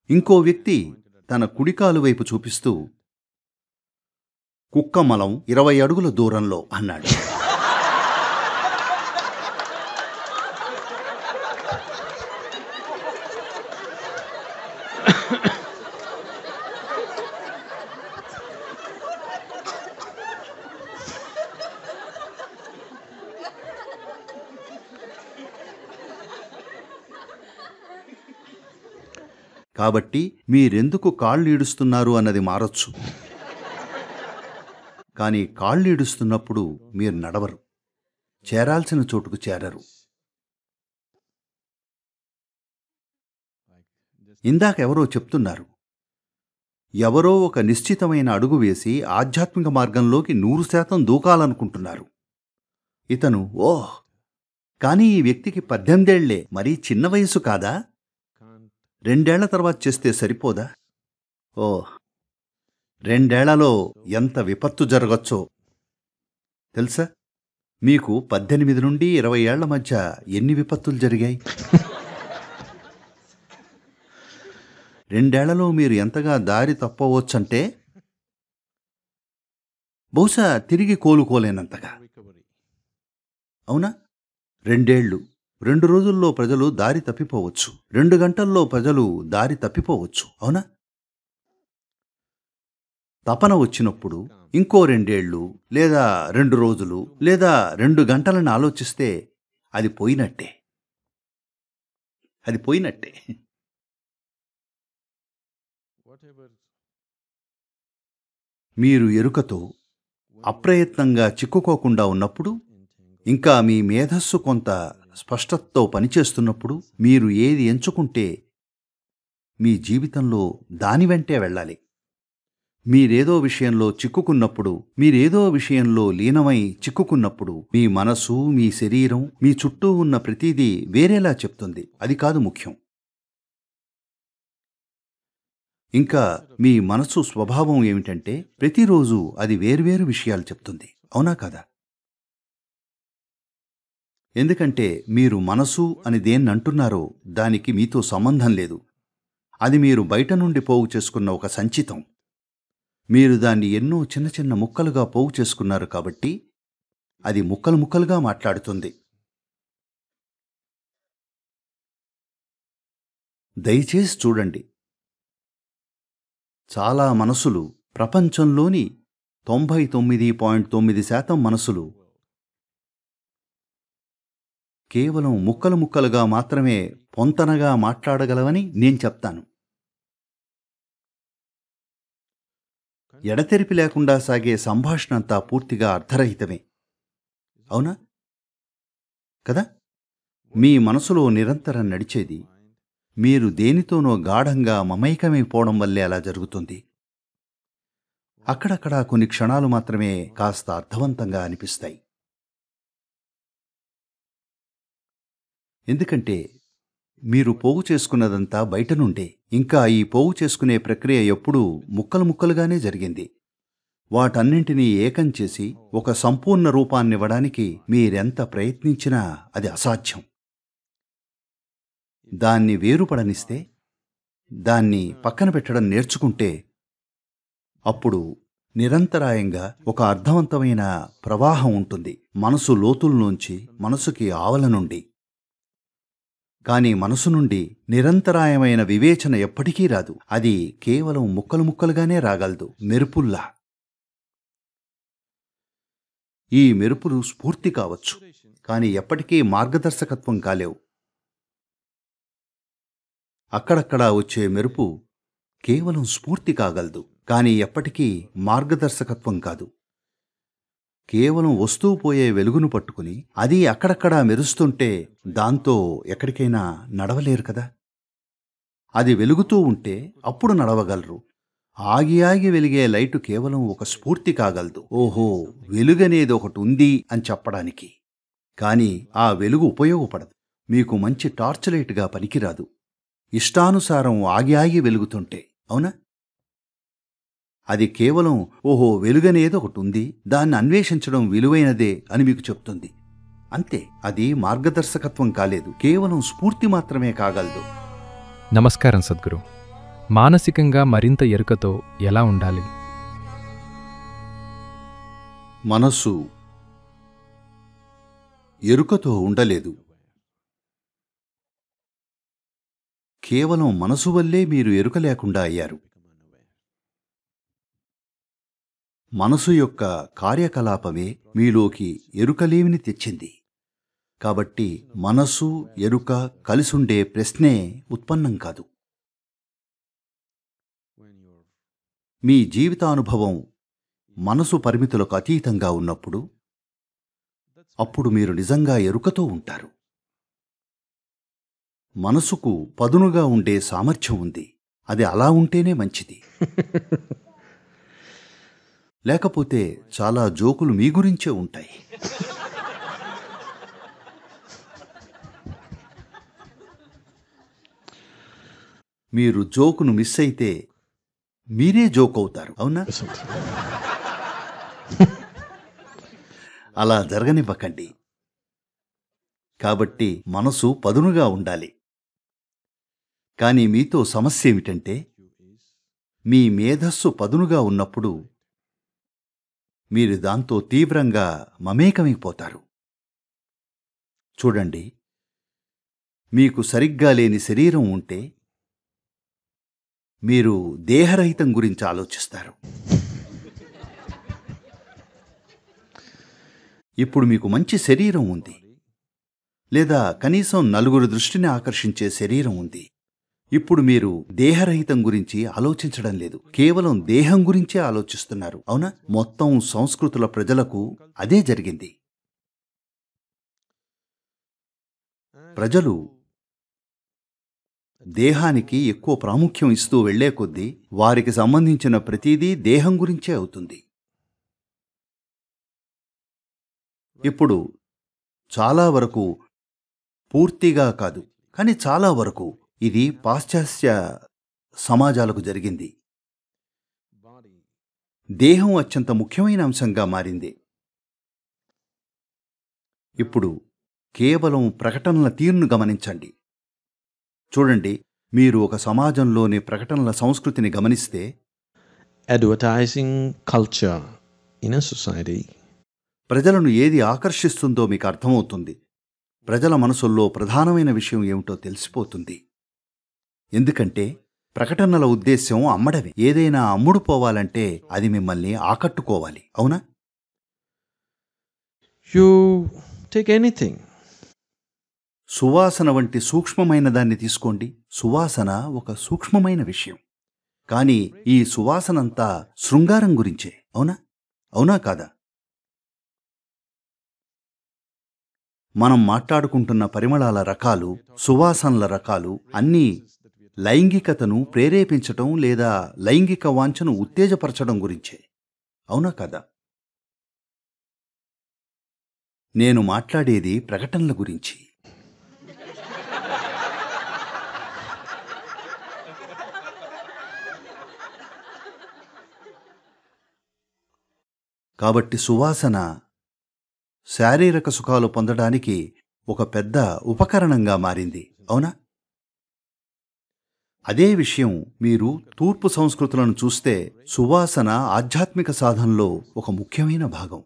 ఇంకో వ్యక్తి తన కుడికాలు వైపు చూపిస్తూ కుక్కమలం 20 అడుగుల దూరంలో అన్నాడు. కాబట్టి మీరెందుకు కాళ్ళీడుస్తున్నారు అన్నది మారొచ్చు. కానీ కాళ్ళీడుస్తున్నప్పుడు మీరు నడవరు, చేరాల్సిన చోటుకు చేరరు. ఇందాక ఎవరో చెప్తున్నారు, ఎవరో ఒక నిశ్చితమైన అడుగు వేసి ఆధ్యాత్మిక మార్గంలోకి 100% దూకాలనుకుంటున్నారు. ఇతను ఓహ్, కానీ ఈ వ్యక్తికి 18 ఏళ్లే, మరీ చిన్న వయసు కాదా? 2 ఏళ్ల తర్వాత చేస్తే సరిపోదా? ఓహ్, 2 ఏళ్లలో ఎంత విపత్తు జరగచ్చో తెలుసా? మీకు 18 నుండి 20 ఏళ్ల మధ్య ఎన్ని విపత్తులు జరిగాయి? 2 ఏళ్లలో మీరు ఎంతగా దారి తప్పవచ్చంటే బహుశా తిరిగి కోలుకోలేనంతగా. అవునా? 2 ఏళ్ళు, 2 రోజుల్లో ప్రజలు దారి తప్పిపోవచ్చు, 2 గంటల్లో ప్రజలు దారి తప్పిపోవచ్చు. అవునా? తపన వచ్చినప్పుడు ఇంకో 2 ఏళ్ళు లేదా 2 రోజులు లేదా 2 గంటలను ఆలోచిస్తే అది పోయినట్టే. అది పోయినట్టే. మీరు ఎరుకతో అప్రయత్నంగా చిక్కుకోకుండా ఉన్నప్పుడు, ఇంకా మీ మేధస్సు కొంత స్పష్టతతో పనిచేస్తున్నప్పుడు, మీరు ఏది ఎంచుకుంటే మీ జీవితంలో దాని వెంటే వెళ్ళాలి. మీరేదో విషయంలో చిక్కుకున్నప్పుడు, మీరేదో విషయంలో లీనమై చిక్కుకున్నప్పుడు, మీ మనసు, మీ శరీరం, మీ చుట్టూ ఉన్న ప్రతిదీ వేరేలా చెప్తుంది. అది కాదు ముఖ్యం. ఇంకా మీ మనసు స్వభావం ఏమిటంటే ప్రతిరోజు అది వేర్వేరు విషయాలు చెప్తుంది. అవునా కదా? ఎందుకంటే మీరు మనసు అని దేన్నంటున్నారో దానికి మీతో సంబంధం లేదు. అది మీరు బయట నుండి పోగు చేసుకున్న ఒక సంచితం. మీరు దాన్ని ఎన్నో చిన్న చిన్న ముక్కలుగా పోగు చేసుకున్నారు కాబట్టి అది ముక్కలు ముక్కలుగా మాట్లాడుతుంది. దయచేసి చూడండి, చాలా మనసులు, ప్రపంచంలోని 99.9% మనసులు కేవలం ముక్కలు ముక్కలుగా మాత్రమే పొంతనగా మాట్లాడగలవని నేను చెప్తాను. ఎడతెరిపి లేకుండా సాగే సంభాషణ అంతా పూర్తిగా అర్థరహితమే. అవునా కదా? మీ మనసులో నిరంతరం నడిచేది మీరు దేనితోనో గాఢంగా మమైకమైపోవడం వల్లే అలా జరుగుతుంది. అక్కడక్కడా కొన్ని క్షణాలు మాత్రమే కాస్త అర్థవంతంగా అనిపిస్తాయి. ఎందుకంటే మీరు పోగు చేసుకున్నదంతా బయట నుండే. ఇంకా ఈ పోగు చేసుకునే ప్రక్రియ ఎప్పుడూ ముక్కలు ముక్కలుగానే జరిగింది. వాటన్నింటినీ ఏకం చేసి ఒక సంపూర్ణ రూపాన్నివ్వడానికి మీరెంత ప్రయత్నించినా అది అసాధ్యం. దాన్ని వేరుపడనిస్తే, దాన్ని పక్కన పెట్టడం నేర్చుకుంటే, అప్పుడు నిరంతరాయంగా ఒక అర్థవంతమైన ప్రవాహం ఉంటుంది, మనసు లోతుల్లోంచి, మనసుకి ఆవల నుండి. కానీ మనసు నుండి నిరంతరాయమైన వివేచన ఎప్పటికీ రాదు. అది కేవలం ముక్కలు ముక్కలుగానే రాగలదు, మెరుపుల్లా. ఈ మెరుపులు స్ఫూర్తి కావచ్చు, కానీ ఎప్పటికీ మార్గదర్శకత్వం కాలేవు. అక్కడక్కడా వచ్చే మెరుపు కేవలం స్ఫూర్తి కాగలదు, కానీ ఎప్పటికీ మార్గదర్శకత్వం కాదు. కేవలం వస్తూ పోయే వెలుగును పట్టుకుని అది అక్కడక్కడా మెరుస్తుంటే దాంతో ఎక్కడికైనా నడవలేరు కదా. అది వెలుగుతూ ఉంటే అప్పుడు నడవగలరు. ఆగి ఆగి వెలిగే లైటు కేవలం ఒక స్ఫూర్తి కాగలదు, ఓహో వెలుగనేది ఒకటి ఉంది అని చెప్పడానికి. కానీ ఆ వెలుగు ఉపయోగపడదు, మీకు మంచి టార్చ్ లైట్గా పనికిరాదు. ఇష్టానుసారం ఆగి ఆగి వెలుగుతుంటే, అవునా? అది కేవలం ఓహో వెలుగనేది ఒకటి ఉంది, దాన్ని అన్వేషించడం విలువైనదే అని మీకు చెప్తుంది. అంతే, అది మార్గదర్శకత్వం కాలేదు, కేవలం స్ఫూర్తి మాత్రమే కాగలదు. నమస్కారం సద్గురు. మానసికంగా మరింత ఎరుకతో ఎలా ఉండాలి? మనస్సు ఎరుకతో ఉండలేదు. కేవలం మనసు వల్లే మీరు ఎరుక లేకుండా అయ్యారు. మనసు యొక్క కార్యకలాపమే మీలోకి ఎరుకలేమిని తెచ్చింది. కాబట్టి మనసు ఎరుక కలిసుండే ప్రశ్నే ఉత్పన్నం కాదు. మీ జీవితానుభవం మనసు పరిమితులకు అతీతంగా ఉన్నప్పుడు అప్పుడు మీరు నిజంగా ఎరుకతో ఉంటారు. మనసుకు పదునుగా ఉండే సామర్థ్యం ఉంది, అది అలా ఉంటేనే మంచిది. లేకపోతే చాలా జోకులు మీ గురించే ఉంటాయి. మీరు జోకును మిస్ అయితే మీరే జోక్ అవుతారు, అవునా? అలా జరగనివ్వకండి. కాబట్టి మనసు పదునుగా ఉండాలి. కానీ మీతో సమస్య ఏమిటంటే, మీ మేధస్సు పదునుగా ఉన్నప్పుడు మీరు దాంతో తీవ్రంగా మమేకమైపోతారు. చూడండి, మీకు సరిగ్గా లేని శరీరం ఉంటే మీరు దేహరహితం గురించి ఆలోచిస్తారు. ఇప్పుడు మీకు మంచి శరీరం ఉంది, లేదా కనీసం నలుగురు దృష్టిని ఆకర్షించే శరీరం ఉంది. ఇప్పుడు మీరు దేహరహితం గురించి ఆలోచించడం లేదు, కేవలం దేహం గురించే ఆలోచిస్తున్నారు, అవునా? మొత్తం సంస్కృతుల ప్రజలకు అదే జరిగింది. ప్రజలు దేహానికి ఎక్కువ ప్రాముఖ్యం ఇస్తూ వెళ్లే కొద్దీ వారికి సంబంధించిన ప్రతిదీ దేహం గురించే అవుతుంది. ఇప్పుడు చాలా వరకు, పూర్తిగా కాదు కానీ చాలా వరకు, ఇది పాశ్చాత్య సమాజాలకు జరిగింది. దేహం అత్యంత ముఖ్యమైన అంశంగా మారింది. ఇప్పుడు కేవలం ప్రకటనల తీరును గమనించండి. చూడండి, మీరు ఒక సమాజంలోని ప్రకటనల సంస్కృతిని గమనిస్తే, advertising culture in a society, ప్రజలను ఏది ఆకర్షిస్తుందో మీకు అర్థమవుతుంది. ప్రజల మనసుల్లో ప్రధానమైన విషయం ఏమిటో తెలిసిపోతుంది. ఎందుకంటే ప్రకటనల ఉద్దేశ్యం అమ్మడమే. ఏదైనా అమ్ముడు పోవాలంటే అది మిమ్మల్ని ఆకట్టుకోవాలి, అవునా? you take anything. సువాసన వంటి సూక్ష్మమైన దాన్ని తీసుకోండి. సువాసన ఒక సూక్ష్మమైన విషయం, కానీ ఈ సువాసనంతా శృంగారం గురించే, అవునా? అవునా కాదా? మనం మాట్లాడుకుంటున్న పరిమళాల రకాలు, సువాసనల రకాలు అన్నీ లైంగికతను ప్రేరేపించటం లేదా లైంగిక వాంఛను ఉత్తేజపరచడం గురించే, అవునా కదా? నేను మాట్లాడేది ప్రకటనల గురించి. కాబట్టి సువాసన శారీరక సుఖాలు పొందడానికి ఒక పెద్ద ఉపకరణంగా మారింది, అవునా? అదే విషయం మీరు తూర్పు సంస్కృతులను చూస్తే సువాసన ఆధ్యాత్మిక సాధనలో ఒక ముఖ్యమైన భాగం.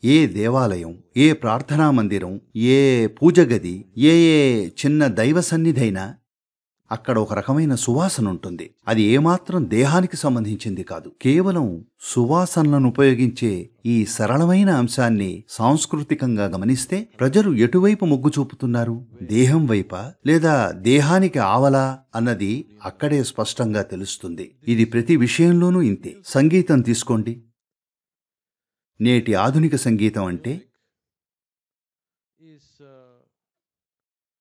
ఏ దేవాలయం, ఏ ప్రార్థనా మందిరం, ఏ పూజగది, ఏ చిన్న దైవ సన్నిధైనా అక్కడ ఒక రకమైన సువాసన ఉంటుంది. అది ఏమాత్రం దేహానికి సంబంధించింది కాదు. కేవలం సువాసనలను ఉపయోగించే ఈ సరళమైన అంశాన్ని సాంస్కృతికంగా గమనిస్తే ప్రజలు ఎటువైపు మొగ్గు చూపుతున్నారు? దేహం వైపా లేదా దేహానికి ఆవలా అన్నది అక్కడే స్పష్టంగా తెలుస్తుంది. ఇది ప్రతి విషయంలోనూ ఇంతే. సంగీతం తీసుకోండి. నేటి ఆధునిక సంగీతం అంటే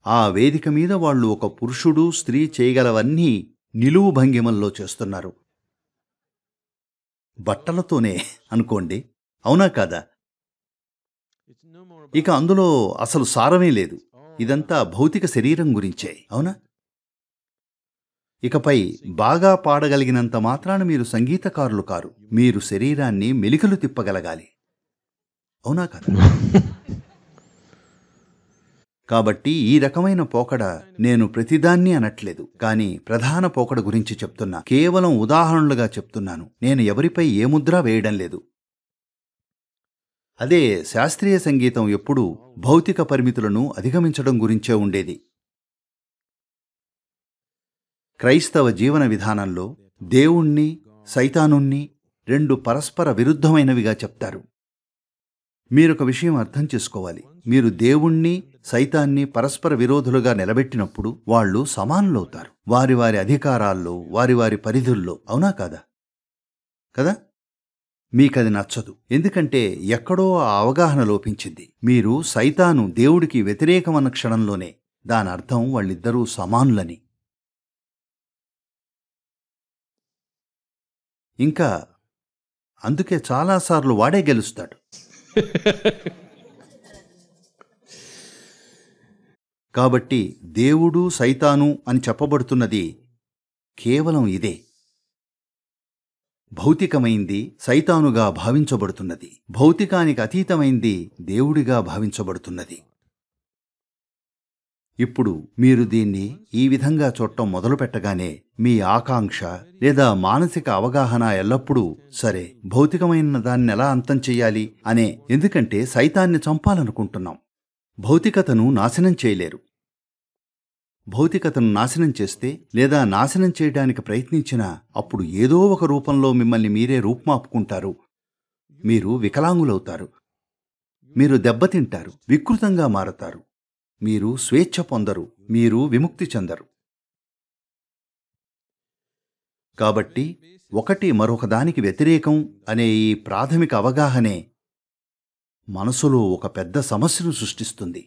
ఆ వేదిక మీద వాళ్ళు ఒక పురుషుడు స్త్రీ చేయగలవన్నీ నిలువు భంగిమల్లో చేస్తున్నారు. బట్టలతోనే అనుకోండి, అవునా కాదా? ఇక అందులో అసలు సారమే లేదు. ఇదంతా భౌతిక శరీరం గురించే, అవునా? ఇకపై బాగా పాడగలిగినంత మాత్రాన మీరు సంగీతకారులు కారు. మీరు శరీరాన్ని మెలికలు తిప్పగలగాలి, అవునా కదా? కాబట్టి ఈ రకమైన పోకడ నేను ప్రతిదాన్ని అనట్లేదు, కానీ ప్రధాన పోకడ గురించి చెప్తున్నా. కేవలం ఉదాహరణలుగా చెప్తున్నాను. నేను ఎవరిపై ఏ ముద్ర వేయడం లేదు. అదే శాస్త్రీయ సంగీతం ఎప్పుడూ భౌతిక పరిమితులను అధిగమించడం గురించే ఉండేది. క్రైస్తవ జీవన విధానంలో దేవుణ్ణి సైతానుణ్ణి రెండు పరస్పర విరుద్ధమైనవిగా చెప్తారు. మీరొక విషయం అర్థం చేసుకోవాలి. మీరు దేవుణ్ణి సైతాన్ని పరస్పర విరోధులుగా నిలబెట్టినప్పుడు వాళ్ళు సమానులవుతారు, వారి వారి అధికారాల్లో, వారి వారి పరిధుల్లో, అవునా కాదా? కదా? మీకది నచ్చదు, ఎందుకంటే ఎక్కడో ఆ అవగాహన లోపించింది. మీరు సైతాను దేవుడికి వ్యతిరేకమన్న క్షణంలోనే దాని అర్థం వాళ్ళిద్దరూ సమానులని. ఇంకా అందుకే చాలాసార్లు వాడే గెలుస్తాడు. కాబట్టి దేవుడు సైతాను అని చెప్పబడుతున్నది కేవలం ఇదే. భౌతికమైంది సైతానుగా భావించబడుతున్నది, భౌతికానికి అతీతమైంది దేవుడిగా భావించబడుతున్నది. ఇప్పుడు మీరు దీన్ని ఈ విధంగా చూడటం మొదలుపెట్టగానే మీ ఆకాంక్ష లేదా మానసిక అవగాహన ఎల్లప్పుడూ సరే భౌతికమైన దాన్ని ఎలా అంతం చెయ్యాలి అనే. ఎందుకంటే సైతాన్ని చంపాలనుకుంటున్నాం. భౌతికతను నాశనం చేయలేరు. భౌతికతను నాశనం చేస్తే లేదా నాశనం చేయడానికి ప్రయత్నించినా అప్పుడు ఏదో ఒక రూపంలో మిమ్మల్ని మీరే రూపుమాపుకుంటారు. మీరు వికలాంగులవుతారు, మీరు దెబ్బతింటారు, వికృతంగా మారతారు, మీరు స్వేచ్ఛ పొందరు, మీరు విముక్తి చెందరు. కాబట్టి ఒకటి మరొకదానికి వ్యతిరేకం అనే ఈ ప్రాథమిక అవగాహనే మనసులో ఒక పెద్ద సమస్యను సృష్టిస్తుంది.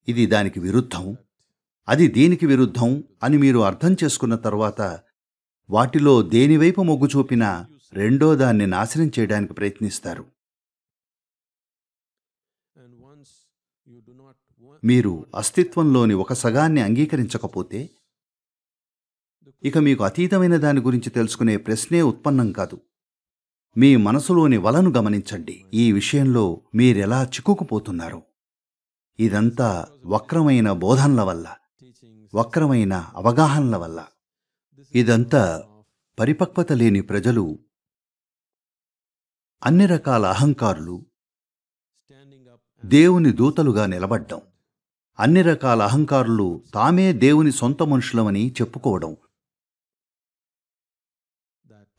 ఇది దానికి విరుద్ధం, అది దీనికి విరుద్ధం అని మీరు అర్థం చేసుకున్న తరువాత వాటిలో దేనివైపు మొగ్గు చూపినా రెండో దాన్ని నాశనం చేయడానికి ప్రయత్నిస్తారు. మీరు అస్తిత్వంలోని ఒక సగాన్ని అంగీకరించకపోతే ఇక మీకు అతీతమైన దాని గురించి తెలుసుకునే ప్రశ్నే ఉత్పన్నం కాదు. మీ మనసులోని వలను గమనించండి. ఈ విషయంలో మీరెలా చిక్కుకుపోతున్నారో. ఇదంతా వక్రమైన బోధనల వల్ల, వక్రమైన అవగాహనల వల్ల. ఇదంతా పరిపక్వత లేని ప్రజలు, అన్ని రకాల అహంకారులు దేవుని దూతలుగా నిలబడ్డం, అన్ని రకాల అహంకారులు తామే దేవుని సొంత మనుషులమని చెప్పుకోవడం,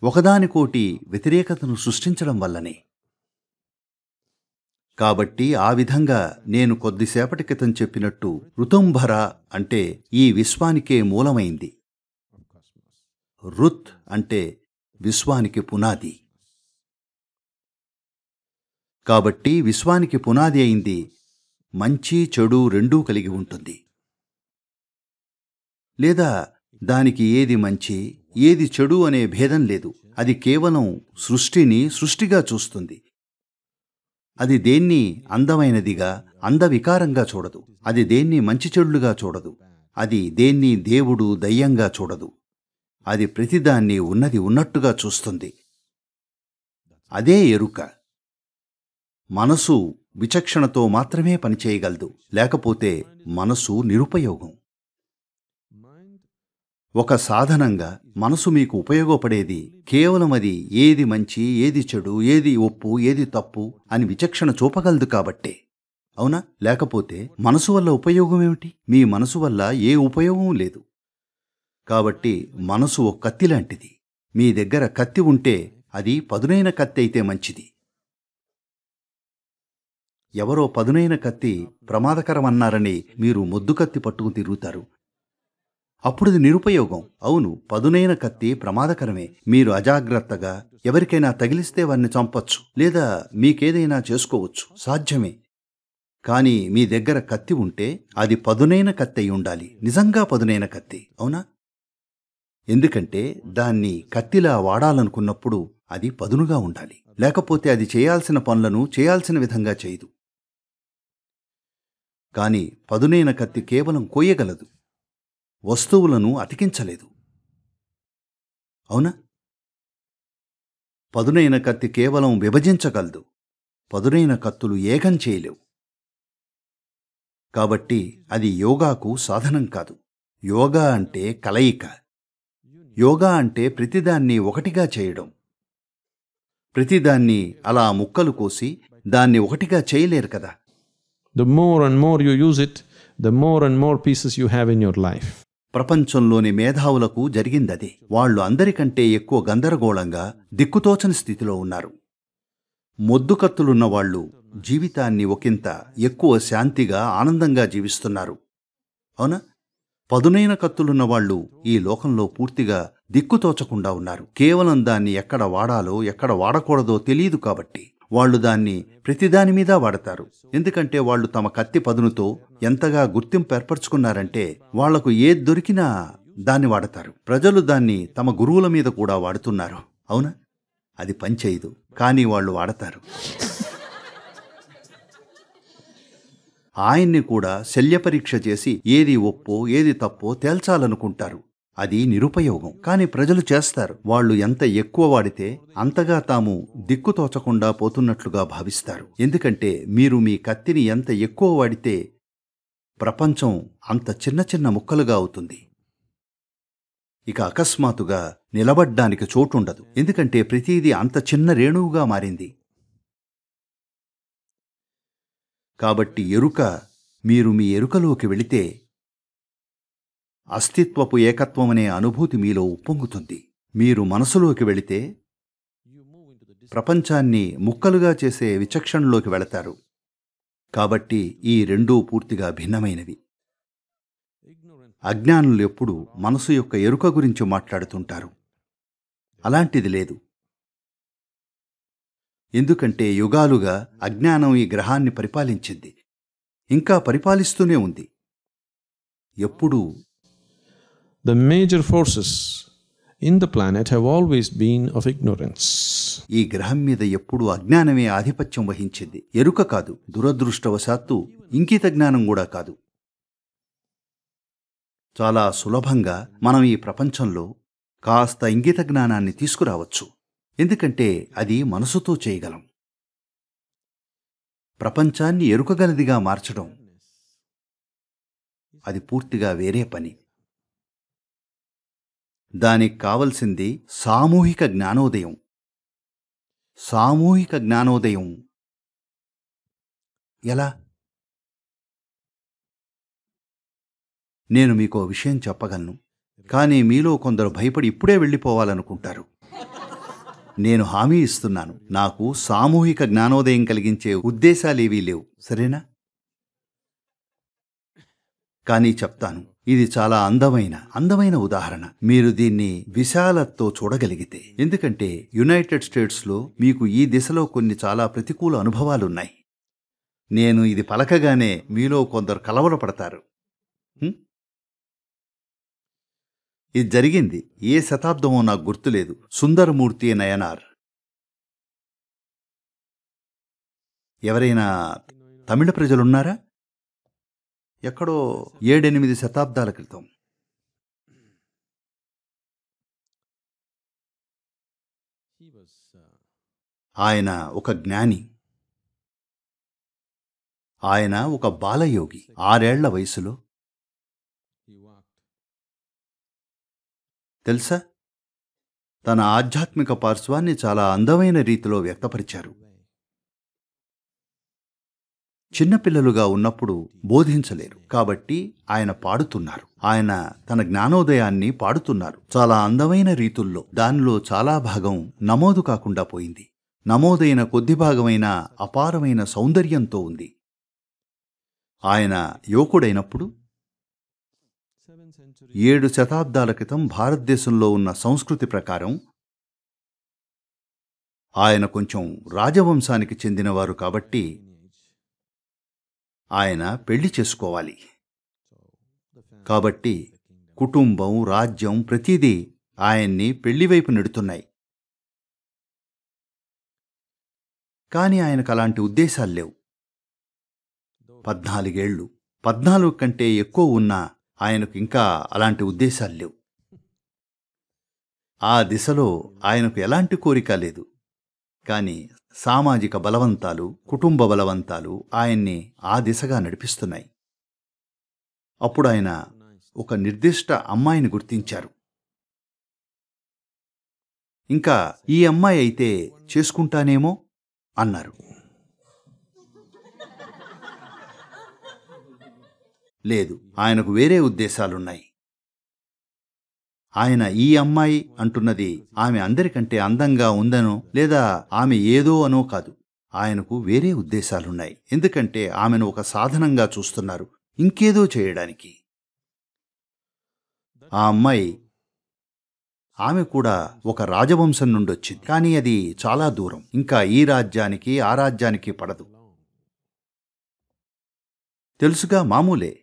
ఒకదానికోటి వ్యతిరేకతను సృష్టించడం వల్లనే. కాబట్టి ఆ విధంగా నేను కొద్దిసేపటి క్రితం చెప్పినట్టు ఋతుంభర అంటే ఈ విశ్వానికే మూలమైంది. రుత్ అంటే విశ్వానికి పునాది. కాబట్టి విశ్వానికి పునాది అయింది మంచి చెడు రెండూ కలిగి ఉంటుంది. లేదా దానికి ఏది మంచి ఏది చెడు అనే భేదం లేదు. అది కేవలం సృష్టిని సృష్టిగా చూస్తుంది. అది దేన్ని అందమైనదిగా అందవికారంగా చూడదు. అది దేన్ని మంచి చెడులుగా చూడదు. అది దేన్ని దేవుడు దయ్యంగా చూడదు. అది ప్రతిదాన్ని ఉన్నది ఉన్నట్టుగా చూస్తుంది. అదే ఎరుక. మనసు విచక్షణతో మాత్రమే పనిచేయగలదు, లేకపోతే మనసు నిరుపయోగం. ఒక సాధనంగా మనసు మీకు ఉపయోగపడేది కేవలం అది ఏది మంచి ఏది చెడు ఏది ఒప్పు ఏది తప్పు అని విచక్షణ చూపగలదు కాబట్టే. అవునా? లేకపోతే మనసు వల్ల ఉపయోగం ఏమిటి? మీ మనసు వల్ల ఏ ఉపయోగం లేదు. కాబట్టి మనసు ఒక కత్తి లాంటిది. మీ దగ్గర కత్తి ఉంటే అది పదునైన కత్తి అయితే మంచిది. ఎవరో పదునైన కత్తి ప్రమాదకరమన్నారని మీరు మొద్దు కత్తి పట్టుకుని తిరుగుతారు. అప్పుడది నిరుపయోగం. అవును, పదునైన కత్తి ప్రమాదకరమే. మీరు అజాగ్రత్తగా ఎవరికైనా తగిలిస్తే వారిని చంపొచ్చు, లేదా మీకేదైనా చేసుకోవచ్చు, సాధ్యమే. కానీ మీ దగ్గర కత్తి ఉంటే అది పదునైన కత్తి అయి ఉండాలి, నిజంగా పదునైన కత్తి. అవునా? ఎందుకంటే దాన్ని కత్తిలా వాడాలనుకున్నప్పుడు అది పదునుగా ఉండాలి. లేకపోతే అది చేయాల్సిన పనులను చేయాల్సిన విధంగా చేయదు. కానీ పదునైన కత్తి కేవలం కోయగలదు, వస్తువులను అతికించలేదు. అవునా? పదునైన కత్తి కేవలం విభజించగలదు, పదునైన కత్తులు ఏకం చేయలేవు. కాబట్టి అది యోగాకు సాధనం కాదు. యోగా అంటే కలయిక. యోగా అంటే ప్రతిదాన్ని ఒకటిగా చేయడం. ప్రతిదాన్ని అలా ముక్కలు కోసి దాన్ని ఒకటిగా చేయలేరు కదా. The more and more you use it, the more and more pieces you have in your life. ప్రపంచంలోని మేధావులకు జరిగిందదే. వాళ్ళు అందరికంటే ఎక్కువ గందరగోళంగా, దిక్కుతోచని స్థితిలో ఉన్నారు. మొద్దుకత్తులున్న వాళ్ళు జీవితాన్ని ఒకంత ఎక్కువ శాంతిగా, ఆనందంగా జీవిస్తున్నారు. అవునా? పదునైన కత్తులున్న వాళ్ళు ఈ లోకంలో పూర్తిగా దిక్కుతోచకుండా ఉన్నారు. కేవలం దాన్ని ఎక్కడ వాడాలో ఎక్కడ వాడకూడదో తెలియదు కాబట్టి వాళ్ళు దాన్ని ప్రతిదాని మీద వాడతారు. ఎందుకంటే వాళ్ళు తమ కత్తి పదునుతో ఎంతగా గుర్తింపు ఏర్పరచుకున్నారంటే వాళ్లకు ఏది దొరికినా దాన్ని వాడతారు. ప్రజలు దాన్ని తమ గురువుల మీద కూడా వాడుతున్నారు. అవునా? అది పనిచేయదు, కానీ వాళ్ళు వాడతారు. ఆయన్ని కూడా శల్యపరీక్ష చేసి ఏది ఒప్పో ఏది తప్పో తేల్చాలనుకుంటారు. అది నిరుపయోగం. కానీ ప్రజలు చేస్తారు. వాళ్ళు ఎంత ఎక్కువ వాడితే అంతగా తాము దిక్కుతోచకుండా పోతున్నట్లుగా భావిస్తారు. ఎందుకంటే మీరు మీ కత్తిని ఎంత ఎక్కువ వాడితే ప్రపంచం అంత చిన్న చిన్న ముక్కలుగా అవుతుంది. ఇక అకస్మాత్తుగా నిలబడ్డానికి చోటుండదు. ఎందుకంటే ప్రతిదీ అంత చిన్న రేణువుగా మారింది. కాబట్టి ఎరుక, మీరు మీ ఎరుకలోకి వెళితే అస్తిత్వపు ఏకత్వమనే అనుభూతి మీలో ఉప్పొంగుతుంది. మీరు మనసులోకి వెళితే ప్రపంచాన్ని ముక్కలుగా చేసే విచక్షణలోకి వెళతారు. కాబట్టి ఈ రెండూ పూర్తిగా భిన్నమైనవి. అజ్ఞానులు ఎప్పుడూ మనసు యొక్క ఎరుక గురించి మాట్లాడుతుంటారు. అలాంటిది లేదు. ఎందుకంటే యుగాలుగా అజ్ఞానం ఈ గ్రహాన్ని పరిపాలించింది, ఇంకా పరిపాలిస్తూనే ఉంది. ఎప్పుడూ The major forces in the planet have always been of ignorance. ఈ గ్రహం మీద ఎప్పుడూ అజ్ఞానమే ఆధిపత్యం వహించింది, ఎరుక కాదు. దురదృష్టవశాత్తు ఇంకిత జ్ఞానం కూడా కాదు. చాలా సులభంగా మనం ఈ ప్రపంచంలో కాస్త ఇంగిత జ్ఞానాన్ని తీసుకురావచ్చు. ఎందుకంటే అది మనసుతో చేయగలం. ప్రపంచాన్ని ఎరుకగలదిగా మార్చడం అది పూర్తిగా వేరే పని. దానికి కావలసింది సామూహిక జ్ఞానోదయం. సామూహిక జ్ఞానోదయం ఎలా? నేను మీకో విషయం చెప్పగలను, కానీ మీలో కొందరు భయపడి ఇప్పుడే వెళ్ళిపోవాలనుకుంటారు. నేను హామీ ఇస్తున్నాను, నాకు సామూహిక జ్ఞానోదయం కలిగించే ఉద్దేశాలేవీ లేవు, సరేనా? కానీ చెప్తాను. ఇది చాలా అందమైన ఉదాహరణ. మీరు దీన్ని విశాలతతో చూడగలిగితే. ఎందుకంటే యునైటెడ్ స్టేట్స్లో మీకు ఈ దిశలో కొన్ని చాలా ప్రతికూల అనుభవాలున్నాయి. నేను ఇది పలకగానే మీలో కొందరు కలవరపడతారు. ఇది జరిగింది ఏ శతాబ్దమో నాకు గుర్తులేదు. సుందరమూర్తి నయనార్. ఎవరైనా తమిళ ప్రజలున్నారా? ఎక్కడో 7-8 శతాబ్దాల క్రితం. ఆయన ఒక జ్ఞాని. ఆయన ఒక బాలయోగి. 6 ఏళ్ల వయసులో తెలుసా, తన ఆధ్యాత్మిక పార్శ్వాన్ని చాలా అందమైన రీతిలో వ్యక్తపరిచారు. చిన్నపిల్లలుగా ఉన్నప్పుడు బోధించలేరు. కాబట్టి ఆయన పాడుతున్నారు. ఆయన తన జ్ఞానోదయాన్ని పాడుతున్నారు చాలా అందమైన రీతుల్లో. దానిలో చాలా భాగం నమోదు కాకుండా పోయింది. నమోదైన కొద్ది భాగమైన అపారమైన సౌందర్యంతో ఉంది. ఆయన యువకుడైనప్పుడు 7 శతాబ్దాల క్రితం భారతదేశంలో ఉన్న సంస్కృతి ప్రకారం ఆయన కొంచెం రాజవంశానికి చెందినవారు. కాబట్టి ఆయన పెళ్లి చేసుకోవాలి. కాబట్టి కుటుంబం, రాజ్యం ప్రతిదీ ఆయన్ని పెళ్లివైపు నెడుతున్నాయి. కాని ఆయనకు అలాంటి ఉద్దేశాలు లేవు. 14 ఏళ్ళు, 14 కంటే ఎక్కువ ఉన్నా ఆయనకు ఇంకా అలాంటి ఉద్దేశాలు లేవు. ఆ దిశలో ఆయనకు ఎలాంటి కోరిక లేదు. కాని సామాజిక బలవంతాలు, కుటుంబ బలవంతాలు ఆయన్ని ఆ దిశగా నడిపిస్తున్నాయి. అప్పుడు ఆయన ఒక నిర్దిష్ట అమ్మాయిని గుర్తించారు. ఇంకా ఈ అమ్మాయి అయితే చేసుకుంటానేమో అన్నారు. లేదు, ఆయనకు వేరే ఉద్దేశాలున్నాయి. ఆయన ఈ అమ్మాయి అంటున్నది ఆమె అందరికంటే అందంగా ఉందనో లేదా ఆమె ఏదో అనో కాదు. ఆయనకు వేరే ఉద్దేశాలున్నాయి. ఎందుకంటే ఆమెను ఒక సాధనంగా చూస్తున్నారు, ఇంకేదో చేయడానికి. ఆ అమ్మాయి, ఆమె కూడా ఒక రాజవంశం నుండొచ్చింది. కానీ అది చాలా దూరం. ఇంకా ఈ రాజ్యానికి ఆ రాజ్యానికి పడదు. తెలుసుగా, మామూలే,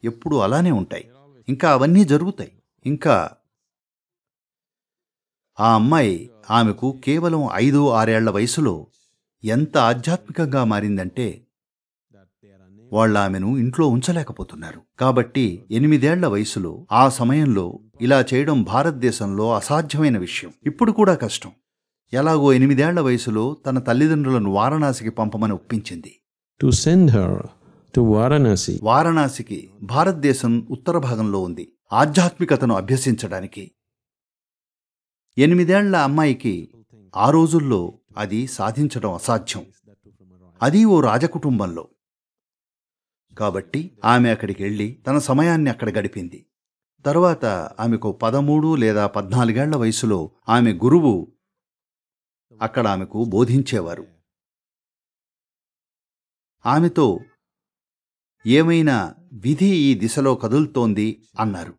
ఎప్పుడూ అలానే ఉంటాయి. ఇంకా అవన్నీ జరుగుతాయి. ఇంకా ఆ అమ్మాయి ఆమెకు కేవలం 5-6 ఏళ్ల వయసులో ఎంత ఆధ్యాత్మికంగా మారిందంటే వాళ్ళ ఆమెను ఇంట్లో ఉంచలేకపోతున్నారు. కాబట్టి 8 ఏళ్ల వయసులో, ఆ సమయంలో ఇలా చేయడం భారతదేశంలో అసాధ్యమైన విషయం. ఇప్పుడు కూడా కష్టం. ఎలాగో 8 ఏళ్ల వయసులో తన తల్లిదండ్రులను వారణాసికి పంపమని ఒప్పించింది. To send her to Varanasi. వారణాసికి భారతదేశం ఉత్తర భాగంలో ఉంది. ఆధ్యాత్మికతను అభ్యసించడానికి 8 ఏళ్ల అమ్మాయికి ఆ రోజుల్లో అది సాధించడం అసాధ్యం. అది ఓ రాజకుటుంబంలో. కాబట్టి ఆమె అక్కడికి వెళ్ళి తన సమయాన్ని అక్కడ గడిపింది. తరువాత ఆమెకు 13 లేదా 14 ఏళ్ల వయసులో ఆమె గురువు అక్కడ ఆమెకు బోధించేవారు. ఆమెతో ఏమైనా విధి ఈ దిశలో కదులుతోంది అన్నారు.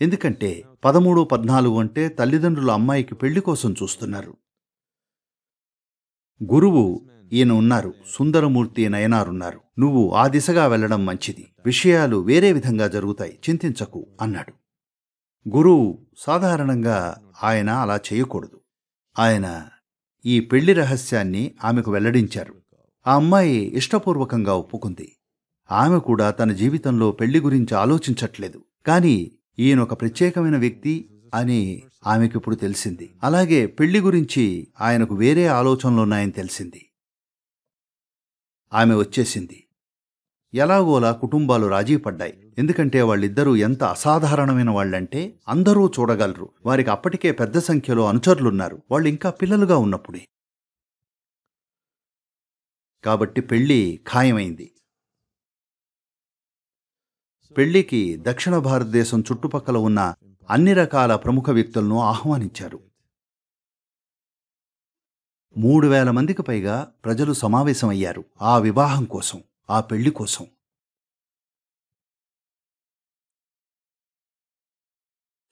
ఎందుకంటే 13-14 అంటే తల్లిదండ్రులు అమ్మాయికి పెళ్లి కోసం చూస్తున్నారు. గురువు ఈయన ఉన్నారు, సుందరమూర్తి నయనారున్నారు. నువ్వు ఆ దిశగా వెళ్లడం మంచిది. విషయాలు వేరే విధంగా జరుగుతాయి, చింతించకు అన్నాడు. గురువు సాధారణంగా ఆయన అలా చేయకూడదు. ఆయన ఈ పెళ్లి రహస్యాన్ని ఆమెకు వెల్లడించారు. ఆ అమ్మాయి ఇష్టపూర్వకంగా ఒప్పుకుంది. ఆమె కూడా తన జీవితంలో పెళ్లి గురించి ఆలోచించట్లేదు. కాని ఈయనొక ప్రత్యేకమైన వ్యక్తి అని ఆమెకిప్పుడు తెలిసింది. అలాగే పెళ్లి గురించి ఆయనకు వేరే ఆలోచనలున్నాయని తెలిసింది. ఆమె వచ్చేసింది. ఎలాగోలా కుటుంబాలు రాజీ పడ్డాయి. ఎందుకంటే వాళ్ళిద్దరూ ఎంత అసాధారణమైన వాళ్ళంటే అందరూ చూడగలరు. వారికి అప్పటికే పెద్ద సంఖ్యలో అనుచరులున్నారు, వాళ్ళు ఇంకా పిల్లలుగా ఉన్నప్పుడే. కాబట్టి పెళ్లి ఖాయమైంది. పెళ్లికి దక్షిణ భారతదేశం చుట్టుపక్కల ఉన్న అన్ని రకాల ప్రముఖ వ్యక్తులను ఆహ్వానించారు. 3000 మందికి పైగా ప్రజలు సమావేశమయ్యారు ఆ వివాహం కోసం, ఆ పెళ్లి కోసం.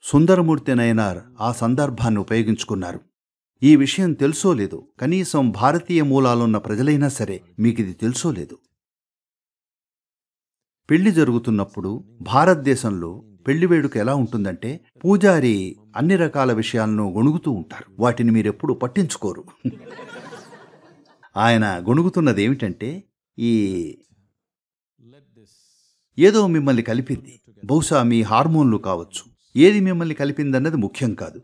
సుందరమూర్తి నయనార్ ఆ సందర్భాన్ని ఉపయోగించుకున్నారు. ఈ విషయం తెలుసో లేదో, కనీసం భారతీయ మూలాలున్న ప్రజలైనా సరే మీకిది తెలుసో లేదు. పెళ్లి జరుగుతున్నప్పుడు భారతదేశంలో పెళ్లి వేడుక ఎలా ఉంటుందంటే పూజారి అన్ని రకాల విషయాలను గొణుగుతూ ఉంటారు. వాటిని మీరెప్పుడు పట్టించుకోరు. ఆయన గొణుగుతున్నదేమిటంటే ఏదో మిమ్మల్ని కలిపింది. బహుశా మీ హార్మోన్లు కావచ్చు. ఏది మిమ్మల్ని కలిపిందన్నది ముఖ్యం కాదు.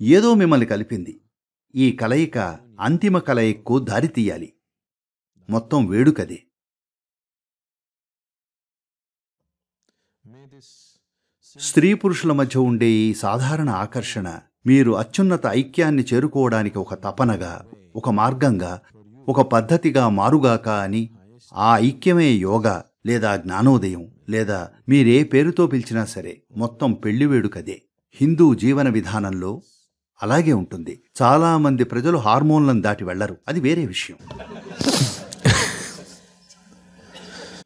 ఏదో మిమ్మల్ని కలిపింది. ఈ కలయిక అంతిమ కలయికకు దారితీయాలి. మొత్తం వేడుకదే. స్త్రీ పురుషుల మధ్య ఉండే ఈ సాధారణ ఆకర్షణ మీరు అత్యున్నత ఐక్యాన్ని చేరుకోవడానికి ఒక తపనగా, ఒక మార్గంగా ఒక పద్ధతిగా మారుగాక అని. ఆ ఐక్యమే యోగా లేదా జ్ఞానోదయం లేదా మీరే పేరుతో పిలిచినా సరే, మొత్తం పెళ్లి వేడుకదే. హిందూ జీవన విధానంలో అలాగే ఉంటుంది. చాలామంది ప్రజలు హార్మోన్లను దాటి వెళ్లరు, అది వేరే విషయం.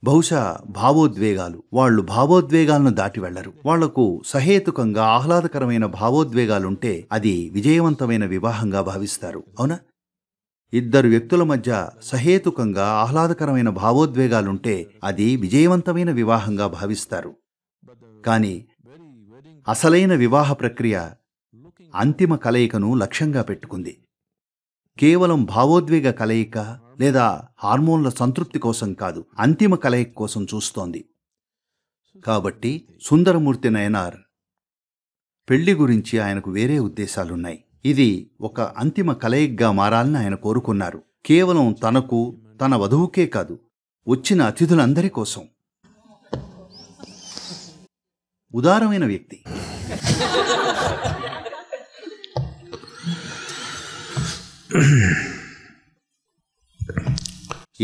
బహుశా వాళ్ళు భావోద్వేగాలను దాటి వెళ్లరు. వాళ్లకు సహేతుకంగా ఆహ్లాదకరమైన భావోద్వేగాలుంటే అది విజయవంతమైన వివాహంగా భావిస్తారు. అవునా? ఇద్దరు వ్యక్తుల మధ్య సహేతుకంగా ఆహ్లాదకరమైన భావోద్వేగాలుంటే అది విజయవంతమైన వివాహంగా భావిస్తారు. కానీ అసలైన వివాహ ప్రక్రియ అంతిమ కలయికను లక్ష్యంగా పెట్టుకుంది. కేవలం భావోద్వేగ కలయిక లేదా హార్మోన్ల సంతృప్తి కోసం కాదు, అంతిమ కలయిక కోసం చూస్తోంది. కాబట్టి సుందరమూర్తి నయనార్ పెళ్లి గురించి ఆయనకు వేరే ఉద్దేశాలున్నాయి. ఇది ఒక అంతిమ కలయికగా మారాలని ఆయన కోరుకున్నారు. కేవలం తనకు, తన వధువుకే కాదు, వచ్చిన అతిథులందరి కోసం. ఉదారమైన వ్యక్తి.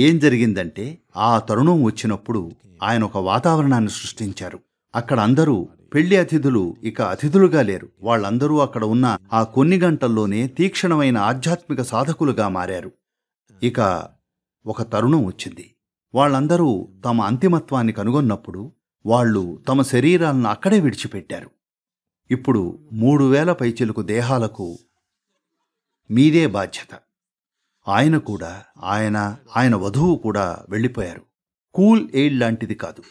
ఏం జరిగిందంటే, ఆ తరుణం వచ్చినప్పుడు ఆయన ఒక వాతావరణాన్ని సృష్టించారు. అక్కడ అందరూ పెళ్లి అతిథులు ఇక అతిథులుగా లేరు. వాళ్ళందరూ అక్కడ ఉన్న ఆ కొన్ని గంటల్లోనే తీక్షణమైన ఆధ్యాత్మిక సాధకులుగా మారారు. ఇక ఒక తరుణం వచ్చింది. వాళ్ళందరూ తమ అంతిమత్వాన్ని కనుగొన్నప్పుడు వాళ్ళు తమ శరీరాలను అక్కడే విడిచిపెట్టారు. ఇప్పుడు 3000 పైచిలుకు దేహాలకు మీదే బాధ్యత. ఆయన కూడా, ఆయన వధువు కూడా వెళ్ళిపోయారు. కూల్ ఎయిడ్ లాంటిది కాదు.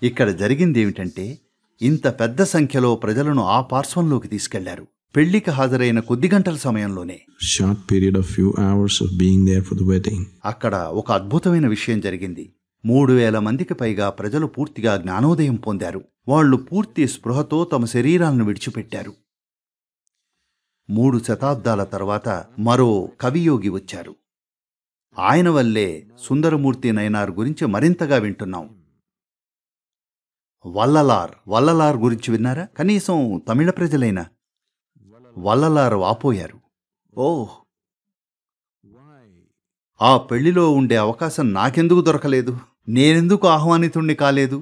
ఇక్కడ జరిగిందేమిటంటే, ఇంత పెద్ద సంఖ్యలో ప్రజలను ఆ పార్శ్వంలోకి తీసుకెళ్లారు. పెళ్లికి హాజరైన కొద్ది గంటల సమయంలోనే Short period of few hours of being there for the wedding. అక్కడ ఒక అద్భుతమైన విషయం జరిగింది. 3000 మందికి పైగా ప్రజలు పూర్తిగా జ్ఞానోదయం పొందారు. వాళ్ళు పూర్తి స్పృహతో తమ శరీరాలను విడిచిపెట్టారు. 3 శతాబ్దాల తర్వాత మరో కవియోగి వచ్చారు. ఆయన వల్లే సుందరమూర్తి నయనార్ గురించి మరింతగా వింటున్నాం. వల్లలార్ గురించి విన్నారా? కనీసం తమిళ ప్రజలైనా. వల్లలార్ వాపోయారు. ఓహ్, ఆ పెళ్లిలో ఉండే అవకాశం నాకెందుకు దొరకలేదు? నేనెందుకు ఆహ్వానితుణ్ణి కాలేదు?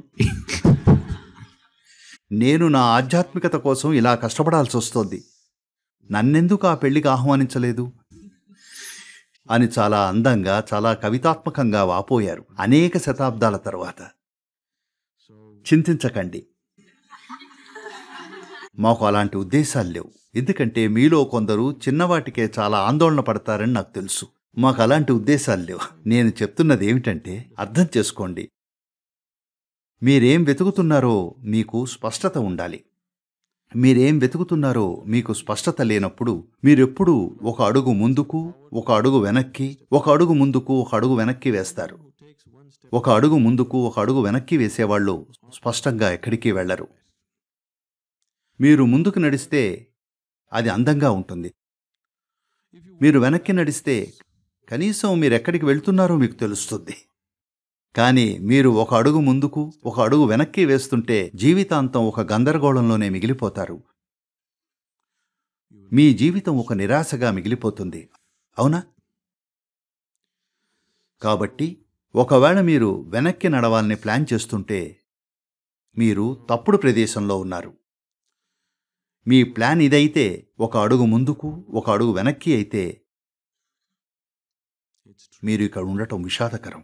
నేను నా ఆధ్యాత్మికత కోసం ఇలా కష్టపడాల్సి వస్తోంది. నన్నెందుకు ఆ పెళ్లికి ఆహ్వానించలేదు అని చాలా అందంగా, చాలా కవితాత్మకంగా వాపోయారు అనేక శతాబ్దాల తర్వాత. చింతించకండి, మాకు అలాంటి ఉద్దేశాలు లేవు. ఎందుకంటే మీలో కొందరు చిన్నవాటికే చాలా ఆందోళన పడతారని నాకు తెలుసు. మాకు అలాంటి ఉద్దేశాలు లేవు. నేను చెప్తున్నది ఏమిటంటే, అర్థం చేసుకోండి. మీరేం వెతుకుతున్నారో మీకు స్పష్టత ఉండాలి. మీరేం వెతుకుతున్నారో మీకు స్పష్టత లేనప్పుడు మీరెప్పుడూ ఒక అడుగు ముందుకు, ఒక అడుగు వెనక్కి, ఒక అడుగు ముందుకు, ఒక అడుగు వెనక్కి వేస్తారు. ఒక అడుగు ముందుకు, ఒక అడుగు వెనక్కి వేసేవాళ్ళు స్పష్టంగా ఎక్కడికి వెళ్లరు. మీరు ముందుకు నడిస్తే అది అందంగా ఉంటుంది. మీరు వెనక్కి నడిస్తే కనీసం మీరెక్కడికి వెళ్తున్నారో మీకు తెలుస్తుంది. కానీ మీరు ఒక అడుగు ముందుకు, ఒక అడుగు వెనక్కి వేస్తుంటే జీవితాంతం ఒక గందరగోళంలోనే మిగిలిపోతారు. మీ జీవితం ఒక నిరాశగా మిగిలిపోతుంది. అవునా? కాబట్టి ఒకవేళ మీరు వెనక్కి నడవాలని ప్లాన్ చేస్తుంటే మీరు తప్పుడు ప్రదేశంలో ఉన్నారు. మీ ప్లాన్ ఇదైతే, ఒక అడుగు ముందుకు, ఒక అడుగు వెనక్కి అయితే, మీరు ఇక్కడ ఉండటం విషాదకరం.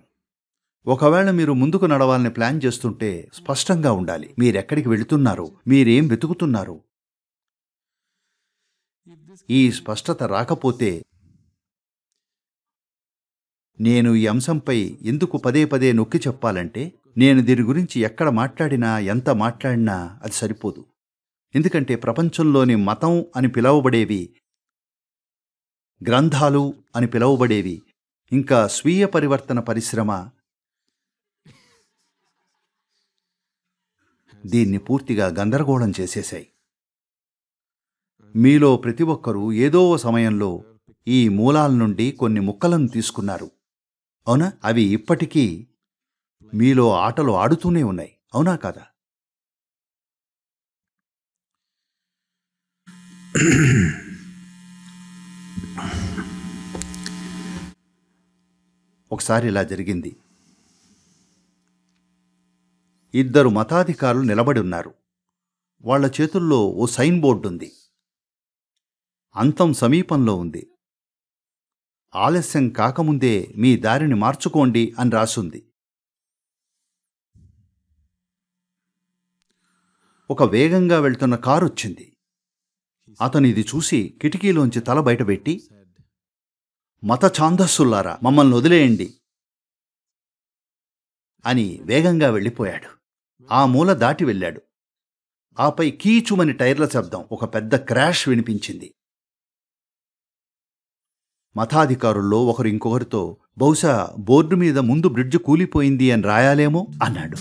ఒకవేళ మీరు ముందుకు నడవాలని ప్లాన్ చేస్తుంటే స్పష్టంగా ఉండాలి. మీరెక్కడికి వెళుతున్నారో, మీరేం వెతుకుతున్నారో. ఈ స్పష్టత రాకపోతే, నేను ఈ అంశంపై ఎందుకు పదే పదే నొక్కి చెప్పాలంటే, నేను దీని గురించి ఎక్కడ మాట్లాడినా, ఎంత మాట్లాడినా అది సరిపోదు. ఎందుకంటే ప్రపంచంలోని మతం అని పిలవబడేవి, గ్రంథాలు అని పిలవబడేవి, ఇంకా స్వీయ పరివర్తన పరిశ్రమ దీన్ని పూర్తిగా గందరగోళం చేసేశాయి. మీలో ప్రతి ఒక్కరూ ఏదో సమయంలో ఈ మూలాల నుండి కొన్ని ముక్కలను తీసుకున్నారు. అవునా? అవి ఇప్పటికీ మీలో ఆటలు ఆడుతూనే ఉన్నాయి. అవునా కాదా? ఒకసారి ఇలా జరిగింది. ఇద్దరు మతాధికారులు నిలబడి ఉన్నారు. వాళ్ల చేతుల్లో ఓ సైన్ బోర్డు ఉంది. అంతం సమీపంలో ఉంది. ఆలస్యం కాకముందే మీ దారిని మార్చుకోండి అని రాసుంది. ఒక వేగంగా వెళ్తున్న కారు వచ్చింది. అతను ఇది చూసి కిటికీలోంచి తల బయటపెట్టి, మత ఛాందస్సుల్లారా, మమ్మల్ని వదిలేయండి అని వేగంగా వెళ్ళిపోయాడు. ఆ మూల దాటి వెళ్ళాడు. ఆపై కీచుమని టైర్ల శబ్దం, ఒక పెద్ద క్రాష్ వినిపించింది. మతాధికారుల్లో ఒకరు ఇంకొకరితో, బహుశా బోర్డు మీద ముందు బ్రిడ్జ్ కూలిపోయింది అని రాయాలేమో అన్నాడు.